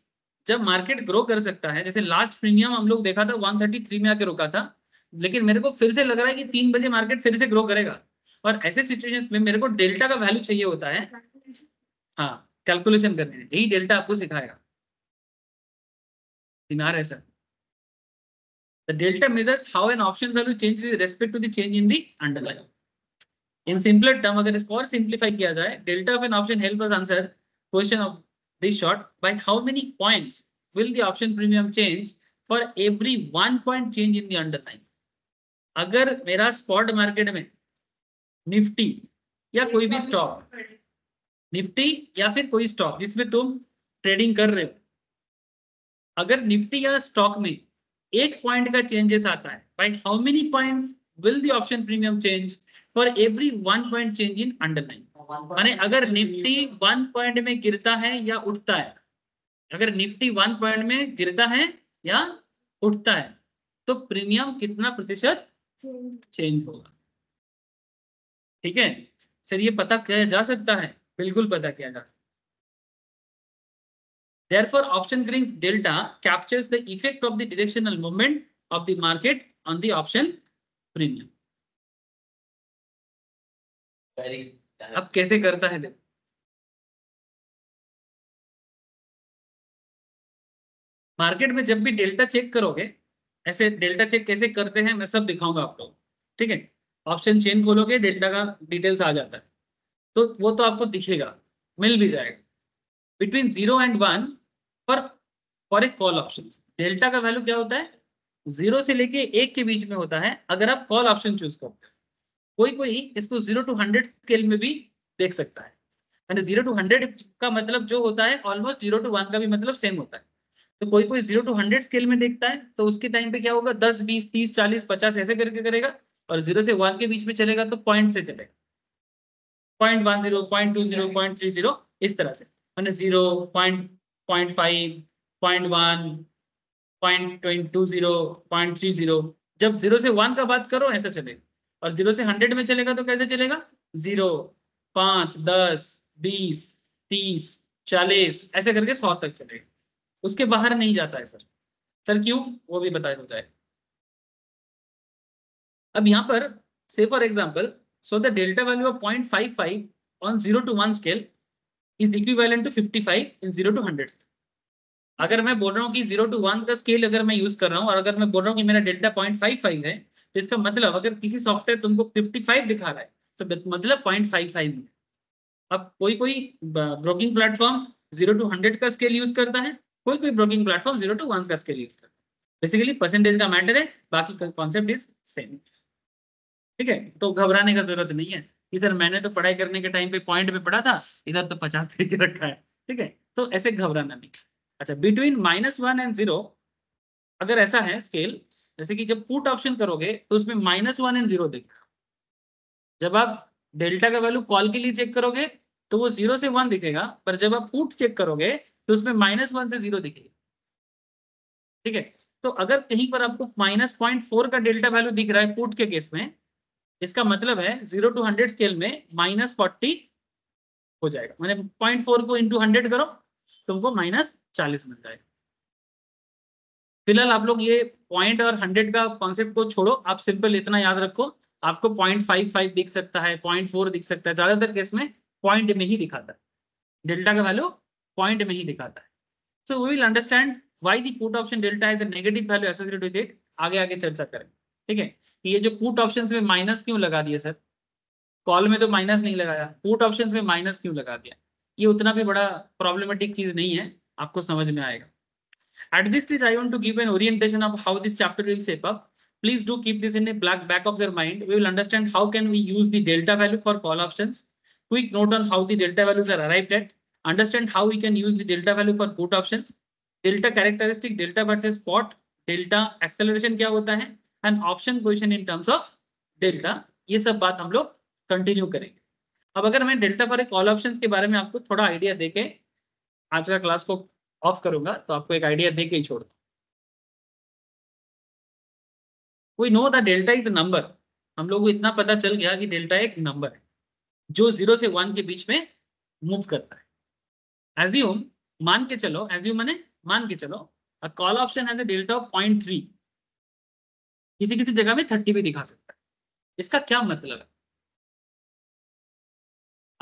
जब मार्केट ग्रो कर सकता है, जैसे लास्ट प्रीमियम हम लोग देखा था 133 में आके रुका था, लेकिन मेरे को फिर से लग रहा है कि 3 बजे मार्केट फिर से ग्रो करेगा, और ऐसे सिचुएशंस में मेरे को डेल्टा का वैल्यू चाहिए होता है। हाँ, कैलकुलेशन करने में यही डेल्टा आपको सिखाएगा। समझ रहे sir? The delta measures how an option value changes with respect to the change in the underlying. In simpler term, अगर इसको और simplify किया जाए, delta of an option help us answer question of this short by how many points will the option premium change for every 1 point change in the underlying. अगर मेरा spot market में Nifty या कोई भी stock, Nifty या फिर कोई stock जिसमें तुम ट्रेडिंग कर रहे हो, अगर निफ्टी या स्टॉक में 1 पॉइंट का चेंजेस आता है, by how many points will the option premium change for every 1 point change in underline. माने अगर निफ्टी 1 पॉइंट में गिरता है या उठता है, अगर निफ्टी 1 पॉइंट में गिरता है या उठता है, तो प्रीमियम कितना प्रतिशत चेंज होगा। ठीक है सर, ये पता किया जा सकता है, बिल्कुल पता किया जा सकता है। Therefore, option brings delta captures the effect of the directional movement of the market on the option premium. अब कैसे करता है देखो, मार्केट में जब भी डेल्टा चेक करोगे, ऐसे डेल्टा चेक कैसे करते हैं मैं सब दिखाऊंगा आप लोग। ठीक है, ऑप्शन चेन खोलोगे डेल्टा का डिटेल्स आ जाता है, तो वो तो आपको दिखेगा, मिल भी जाएगा। Between 0 and 1 for a call option, delta का वैल्यू क्या होता है, 0 से लेके 1 के बीच में होता है अगर आप कॉल ऑप्शन चूज करते हो। कोई इसको 0 to 100 स्केल में भी देख सकता है, यानी 0 to 100 का मतलब जो होता है ऑलमोस्ट 0 to 1 का भी मतलब सेम होता है। तो कोई 0 to 100 स्केल में देखता है, तो उसके टाइम पे क्या होगा, 10 20 30 40 50 ऐसे करके करेगा, और 0 से 1 के बीच में चलेगा तो पॉइंट से चलेगा, 0.10 0.20 0.30 इस तरह से, मैंने 0 0.5 0.1 0.20 0.30। जब 0 से 1 का बात करो ऐसा चलेगा, और 0 से 100 में चलेगा तो कैसे चलेगा, 0 5 10 20 30 40 ऐसे करके 100 तक चलेगा, उसके बाहर नहीं जाता है सर क्यों, वो भी बताया होता है। अब यहाँ पर से for example, so the delta value of 0.55 on 0 to 1 scale is equivalent to 55 in 0 to 100 scale. अगर मैं बोल रहा हूँ कि 0 to 1 का स्केल अगर मैं यूज कर रहा हूँ, और अगर मैं बोल रहा हूँ कि मेरा डेल्टा 0.55 है, तो इसका मतलब अगर किसी सॉफ्टवेयर तुमको 55 दिखा रहा है तो मतलब 0.55 है। अब कोई ब्रोकिंग प्लेटफॉर्म 0 to 100 का स्केल यूज करता है, कोई ब्रोकिंग प्लेटफॉर्म 0 to 1 का स्केल यूज करता है। बेसिकली परसेंटेज का मैटर है, बाकी कॉन्सेप्ट इज सेम। ठीक है, तो घबराने का जरूरत नहीं है कि सर मैंने तो पढ़ाई करने के टाइम पे पॉइंट पे पढ़ा था, इधर तो 50 लेके रखा है। ठीक है, तो ऐसे घबराना नहीं। अच्छा, बिटवीन -1 and 0 अगर ऐसा है स्केल, जैसे कि जब पुट ऑप्शन करोगे तो उसमें -1 and 0 दिखेगा। जब आप डेल्टा का वैल्यू कॉल के लिए चेक करोगे तो वो 0 से 1 दिखेगा, पर जब आप पुट चेक करोगे तो उसमें -1 से 0 दिखेगा। ठीक है, तो अगर कहीं पर आपको -0.4 का डेल्टा वैल्यू दिख रहा है पुट के केस में, इसका मतलब है 0 to 100 स्केल में -40 हो जाएगा। मैंने 0.4 को इंटू 100 करो, तुमको -40 मिल जाएगा। फिलहाल आप लोग ये पॉइंट और 100 का कॉन्सेप्ट को छोड़ो, आप सिंपल इतना याद रखो, आपको 0.55 दिख सकता है, 0.4 दिख सकता है, ज्यादातर केस में पॉइंट में ही दिखाता है, डेल्टा का वैल्यू पॉइंट में ही दिखाता है। So we will understand why the put option delta has a negative value associated with it, आगे चर्चा करें। ठीक है, कि ये जो पुट ऑप्शंस में माइनस क्यों लगा दिया सर, कॉल में तो माइनस नहीं लगाया, पुट ऑप्शंस में माइनस क्यों लगा दिया, ये उतना भी बड़ा प्रॉब्लमेटिक चीज नहीं है, आपको समझ में आएगा. At this stage, I want to give an orientation of how this chapter will shape up. Please do keep this in a back of your mind. We will understand how can we use the delta value for call options. Quick note on how the delta values are arrived at. Understand how we can use the delta value for put options. Delta characteristic, delta versus spot, delta acceleration क्या होता है, and option position in terms of delta. ये सब बात हम लोग continue करेंगे. अब अगर मैं डेल्टा फॉर कॉल ऑप्शंस के बारे में आपको थोड़ा आइडिया देके आज का क्लास को ऑफ करूंगा, तो आपको एक आइडिया दे के ही छोड़. We know the delta is number. हम लोग को इतना पता चल गया कि डेल्टा एक नंबर है जो 0 से 1 के बीच में मूव करता है. एज्यूम, मान के चलो, एज्यूम माने मान के चलो, a call option has a delta of 0.3. किसी किसी जगह में 30 भी दिखा सकता है. इसका क्या मतलब है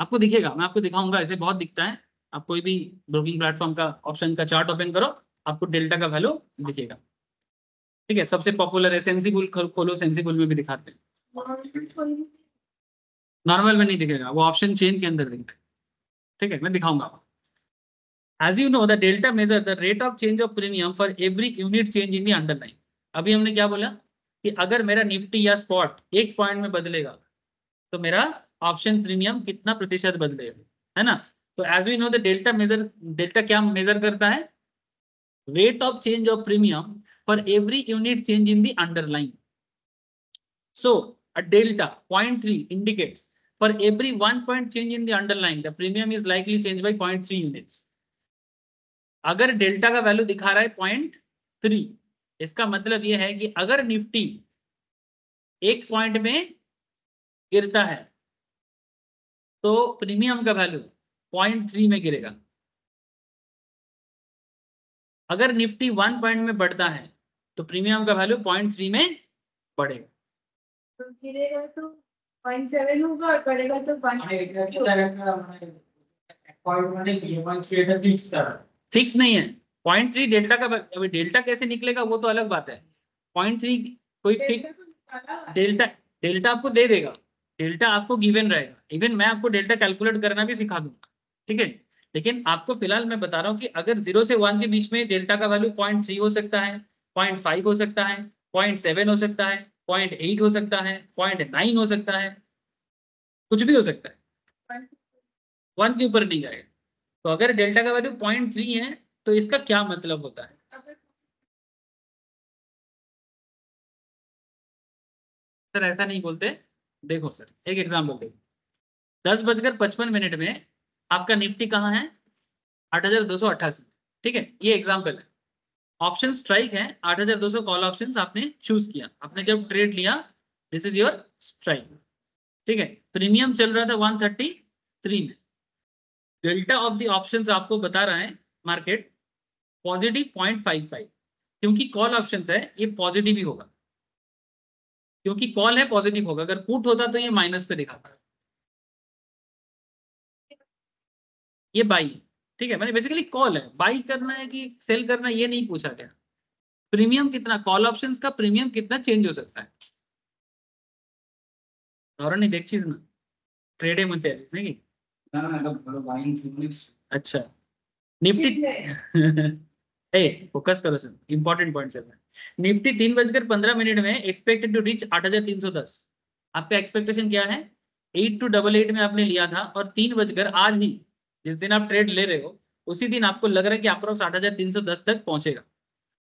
आपको दिखेगा, मैं आपको दिखाऊंगा. ऐसे बहुत दिखता है. आप कोई भी ब्रोकिंग प्लेटफॉर्म का ऑप्शन का चार्ट ओपन करो, आपको डेल्टा का वैल्यू दिखेगा. ठीक है, सबसे पॉपुलर है सेंसिबल. खोलो, सेंसिबल में भी दिखाते हैं. नॉर्मल में नहीं दिखेगा, वो ऑप्शन चेन के अंदर दिखेगा. ठीक है, मैं दिखाऊंगा. As you know the delta measure the rate of change of premium for every unit change in the underline. अभी हमने क्या बोला कि अगर मेरा निफ्टी या स्पॉट एक पॉइंट में बदलेगा तो मेरा ऑप्शन प्रीमियम कितना प्रतिशत बदलेगा, है ना. तो as we know the delta क्या मेजर करता है, rate of change of premium for every unit change in the underlying. So a delta 0.3 indicates for every 1 point change in the underlying the premium is likely changed by 0.3 units. अगर delta का value दिखा रहा है 0.3, इसका मतलब यह है कि अगर निफ्टी एक पॉइंट में गिरता है तो प्रीमियम का वैल्यू 0.3 में गिरेगा. अगर निफ्टी 1 पॉइंट में बढ़ता है तो प्रीमियम का वैल्यू 0.3 में बढ़ेगा. तो गिरेगा तो 0.7 होगा और बढ़ेगा तो 1. फिक्स नहीं है 0.3 डेल्टा का. अभी डेल्टा कैसे निकलेगा वो तो अलग बात है. 0.3 कोई फिक्स डेल्टा आपको दे देगा. डेल्टा आपको गिवन रहेगा. इवन मैं आपको डेल्टा कैलकुलेट करना भी सिखा दूंगा. ठीक है, लेकिन आपको फिलहाल मैं बता रहा हूँ कि अगर 0 से 1 के बीच में डेल्टा का वैल्यू 0.3 हो सकता है, 0.5 हो सकता है, 0.7 हो सकता है, 0.8 हो सकता है, 0.9 हो सकता है, कुछ भी हो सकता है. 1 के ऊपर नहीं जाएगा. तो अगर डेल्टा का वैल्यू 0.3 है तो इसका क्या मतलब होता है. सर ऐसा नहीं बोलते. देखो सर, एक एग्जाम्पल देखो. 10:55 में आपका निफ्टी कहाँ है, 8,288. ठीक है, ये एग्जाम्पल है. ऑप्शन स्ट्राइक है 8,200 कॉल ऑप्शंस आपने चूज किया. आपने जब ट्रेड लिया, दिस इज योर स्ट्राइक. ठीक है, प्रीमियम चल रहा था 133 में. डेल्टा ऑफ द ऑप्शंस आपको बता रहा है मार्केट पॉजिटिव 0.55. क्योंकि कॉल ऑप्शंस है ये पॉजिटिव ही होगा, क्योंकि कॉल है पॉजिटिव होगा. अगर पुट होता तो ये माइनस पे दिखाता. ये बाई. ठीक है, मैंने बेसिकली कॉल है, बाई करना है कि सेल करना ये नहीं पूछा गया. प्रीमियम कितना, कॉल ऑप्शंस का प्रीमियम कितना चेंज हो सकता है. धोरण देख चीज ना ट्रेडे मध्ये आहे नाही. अच्छा निफ्टी ए फोकस करो सर, इंपॉर्टेंट पॉइंट चल रहा है. निफ्टी 3:15 में एक्सपेक्टेड टू रीच 8,310. आपका एक्सपेक्टेशन क्या है, 8 में आपने लिया था और 3 बजकर आज ही जिस दिन आप ट्रेड ले रहे हो उसी दिन आपको लग रहा है कि अप्रोक्स 8,310 तक पहुंचेगा.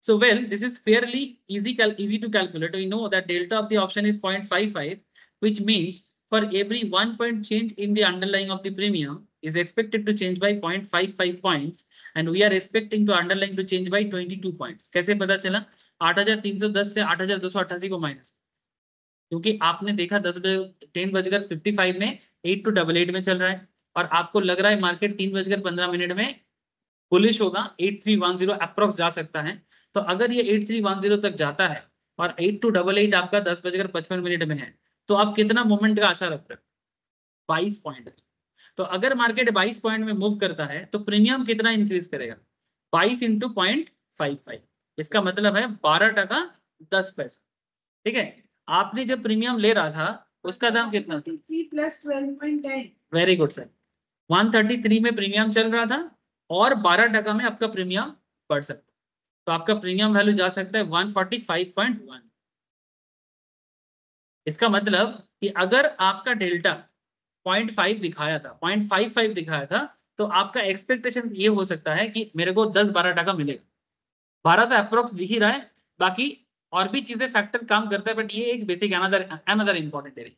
So well, this is fairly easy to calculate. We know that delta of the option is 0.55, which means for every 1 point change in the underlying of the premium is expected to change by 0.55 points, and we are expecting to underlying to change by 22 points. कैसे पता चला, 8,310 से 8,288 को minus, क्योंकि आपने देखा 10:55 में 8 में चल रहा है और आपको लग रहा है मार्केट 3:15 में बुलिश होगा, 8310 अप्रोक्स जा सकता है. तो अगर ये 8310 तक जाता है और 8288 आपका 10:55 में है तो आप कितना मोमेंट का आशा रख रहे हो, 22 पॉइंट. तो अगर मार्केट 22 पॉइंट में मूव करता है तो प्रीमियम कितना इंक्रीज करेगा, 22 × 0.55. इसका मतलब है 12% 10 पैसा. ठीक है, आपने जब प्रीमियम ले रहा था उसका दाम कितना था, 3 + 12.10. Very good sir. 133 में प्रीमियम चल रहा था और 12% में आपका प्रीमियम बढ़ सकता है, तो आपका प्रीमियम वैल्यू जा सकता है 145.1। इसका मतलब कि अगर आपका डेल्टा 0.5 दिखाया था, 0.55 दिखाया था, तो आपका एक्सपेक्टेशन ये हो सकता है कि मेरे को 10-12% मिलेगा। 12 तो अप्रोक्स दिख ही रहा है, बाकी और भी चीजें फैक्टर काम करता है, बट ये एक बेसिक अनदर इंपॉर्टेंट एरिया।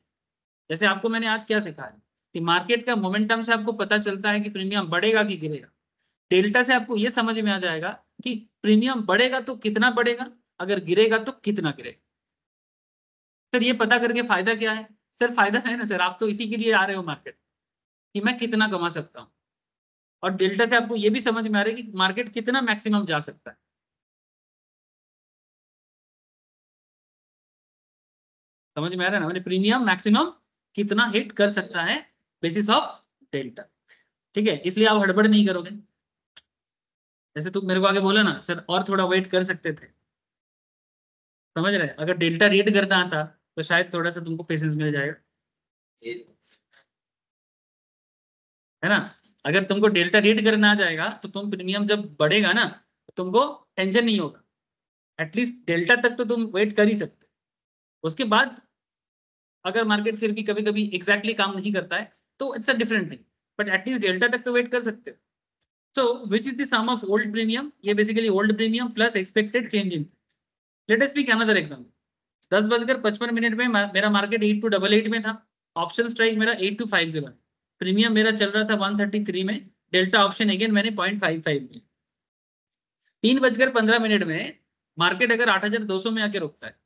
जैसे आपको मैंने आज क्या सिखाया कि मार्केट का मोमेंटम से आपको पता चलता है कि प्रीमियम बढ़ेगा कि गिरेगा। डेल्टा से आपको ये समझ में आ जाएगा कि प्रीमियम बढ़ेगा तो कितना बढ़ेगा, अगर गिरेगा तो कितना गिरेगा। सर ये पता करके फायदा क्या है? सर फायदा है ना सर, आप तो इसी के लिए आ रहे हो मार्केट कि मैं कितना कमा सकता हूँ, और डेल्टा से आपको ये भी समझ में आ रहा है कि मार्केट कितना मैक्सिमम जा सकता है। समझ में आ रहा है ना, मैंने प्रीमियम मैक्सिमम कितना हिट कर सकता है बेसिस ऑफ डेल्टा। ठीक है, इसलिए आप हड़बड़ नहीं करोगे। जैसे तुम मेरे को आगे बोला ना सर और थोड़ा वेट कर सकते थे, समझ रहे, अगर डेल्टा रीड करना आता तो शायद थोड़ा सा तुमको पेशेंस मिल जाएगा, है ना। अगर तुमको डेल्टा रीड करना आ जाएगा तो तुम प्रीमियम जब बढ़ेगा ना तो तुमको टेंशन नहीं होगा, एटलीस्ट डेल्टा तक तो तुम वेट कर ही सकते। उसके बाद अगर मार्केट फिर भी कभी कभी एग्जैक्टली काम नहीं करता है तो it's a different thing, but at least delta तक तो वेट कर सकते हो। So which is the sum of old premium? ये basically old premium plus expected change in. Let us speak another example. 10:55 में मेरा मार्केट 8288 में था, ऑप्शन स्ट्राइक मेरा 8250 है, प्रीमियम मेरा चल रहा था 133 में, डेल्टा ऑप्शन अगेन मैंने 0.55 में। 3:15 में मार्केट अगर 8200 में आके रुकता है,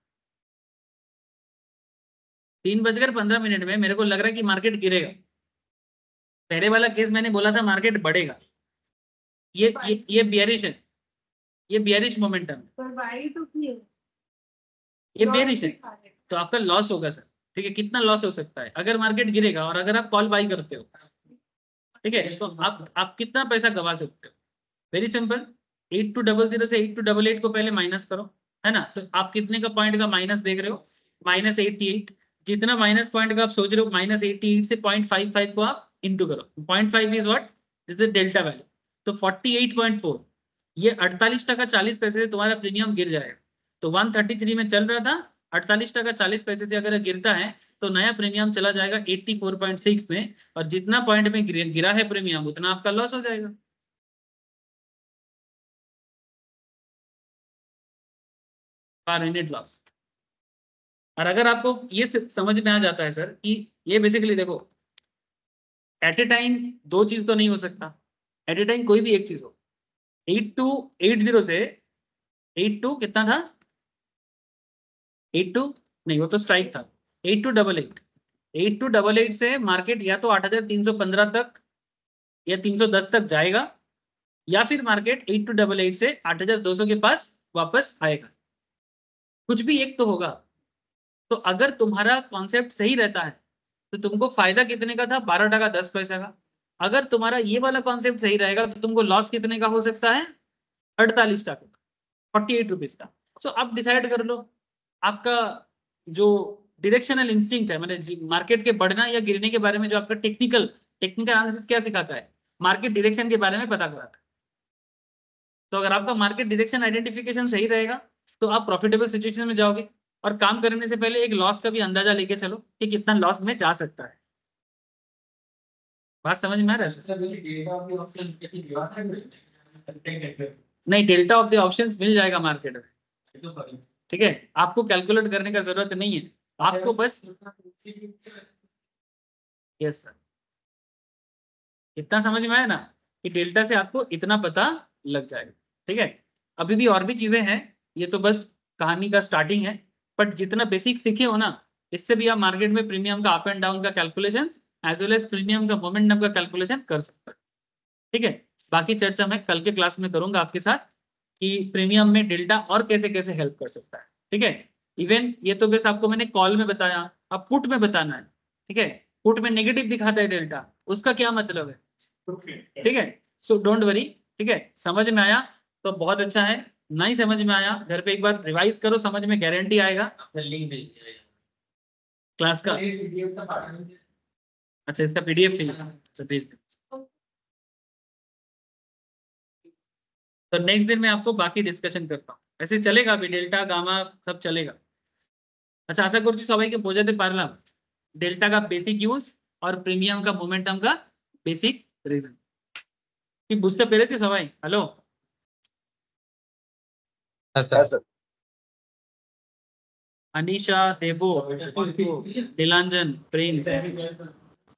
3:15 में मेरे को लग रहा है कि मार्केट गिरेगा। पहले वाला केस मैंने बोला था मार्केट बढ़ेगा, ये बियरिश है, ये बियरिश मोमेंटम है, पर भाई तो क्यों ये बेरिश है, तो आपका लॉस होगा सर। ठीक है, कितना लॉस हो सकता है अगर मार्केट गिरेगा और अगर आप कॉल बाई करते हो, ठीक है, तो आप कितना पैसा गवा सकते हो? वेरी सिंपल, 8200 से 8288 को पहले माइनस करो, है ना, तो आप कितने का पॉइंट का माइनस देख रहे हो? -88। जितना माइनस पॉइंट का आप सोच रहे हो, -88 से 0.55 को आप इंटू करो। 0.5 is what? Is the delta value. तो 48.4, ये 48% 40 पैसे से तुम्हारा प्रीमियम गिर जाएगा। तो 133 में चल रहा था, 48% 40 पैसे से अगर गिरता है तो नया प्रीमियम चला जाएगा 84.6 में, और जितना पॉइंट में गिरा है प्रीमियम उतना आपका लॉस हो जाएगा। Per unit loss. और अगर आपको ये समझ में आ जाता है सर कि ये बेसिकली देखो, एट ए टाइम दो चीज तो नहीं हो सकता, एट ए टाइम कोई भी एक चीज हो। 8280 से 82 कितना था? 82 नहीं, वो तो स्ट्राइक था। 8288 से मार्केट या तो 8315 तक या 310 तक जाएगा, या फिर मार्केट 8288 से 8200 के पास वापस आएगा, कुछ भी एक तो होगा। तो अगर तुम्हारा कॉन्सेप्ट सही रहता है तो तुमको फायदा कितने का था? 12% 10 पैसा का। अगर तुम्हारा ये वाला कॉन्सेप्ट सही रहेगा तो तुमको लॉस कितने का हो सकता है? 48% का, 48 रुपीज का। सो आप डिसाइड कर लो आपका जो डायरेक्शनल इंस्टिंक्ट है, मतलब मार्केट के बढ़ना या गिरने के बारे में जो आपका टेक्निकल एनालिसिस क्या सिखाता है, मार्केट डायरेक्शन के बारे में पता कराता है। तो अगर आपका मार्केट डायरेक्शन आइडेंटिफिकेशन सही रहेगा तो आप प्रॉफिटेबल सिचुएशन में जाओगे, और काम करने से पहले एक लॉस का भी अंदाजा लेके चलो कि कितना लॉस में जा सकता है। बात समझ में आ रहा है? सर मुझे डेटा ऑफ द ऑप्शन कितनी दिया था? नहीं, डेल्टा ऑफ द ऑप्शंस मिल जाएगा मार्केट में, तो करी ठीक है, आपको कैलकुलेट करने का जरूरत नहीं है, आपको बस यस सर, इतना समझ में आया ना कि डेल्टा से आपको इतना पता लग जाएगा। ठीक है, अभी भी और भी चीजें हैं, ये तो बस कहानी का स्टार्टिंग है, बट जितना बेसिक सीखे हो ना, इससे भी आप मार्केट में प्रीमियम का अप एंड डाउन का calculation as well as premium का मोमेंटम का कैलकुलेशन कर सकते हैं। ठीक है, बाकी चर्चा मैं कल के क्लास में करूंगा आपके साथ कि प्रीमियम में डेल्टा और कैसे कैसे हेल्प कर सकता है। ठीक है, इवन ये तो बस आपको मैंने कॉल में बताया, अब पुट में बताना है। ठीक है, पुट में नेगेटिव दिखाता है डेल्टा, उसका क्या मतलब है? ठीक है, सो डोंट वरी। ठीक है, समझ में आया तो बहुत अच्छा है, नहीं समझ में आया घर पे एक बार रिवाइज करो, समझ में गारंटी आएगा। लिंक भेज दिया क्लास का? PDF का पार्ट अच्छा, इसका PDF चाहिए, अच्छा भेज दो। तो नेक्स्ट दिन मैं आपको बाकी डिस्कशन करता हूँ। ऐसे चलेगा अभी डेल्टा गामा सब चलेगा। अच्छा आशा করছি সবাইকে বোঝাতে পারলাম डेल्टा का बेसिक यूज और प्रीमियम का मोमेंटम का बेसिक रीजन কি বুঝতে পেরেছে সবাই? হ্যালো हाँ सर अनीशा, देवो, नीलांजन, प्रिंस,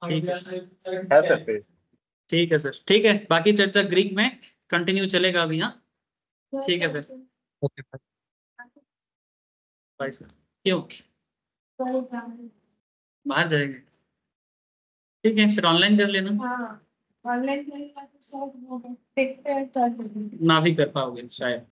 ठीक है सर। ठीक है सर, ठीक है। बाकी चर्चा ग्रीक में कंटिन्यू चलेगा अभी। हाँ ठीक है फिर, ओके बाय सर। क्यों बाहर जाएंगे? ठीक है फिर ऑनलाइन कर लेना। हाँ ऑनलाइन करेगा तो शायद वो देखते हैं क्या करेंगे। ना भी कर पाओगे शायद।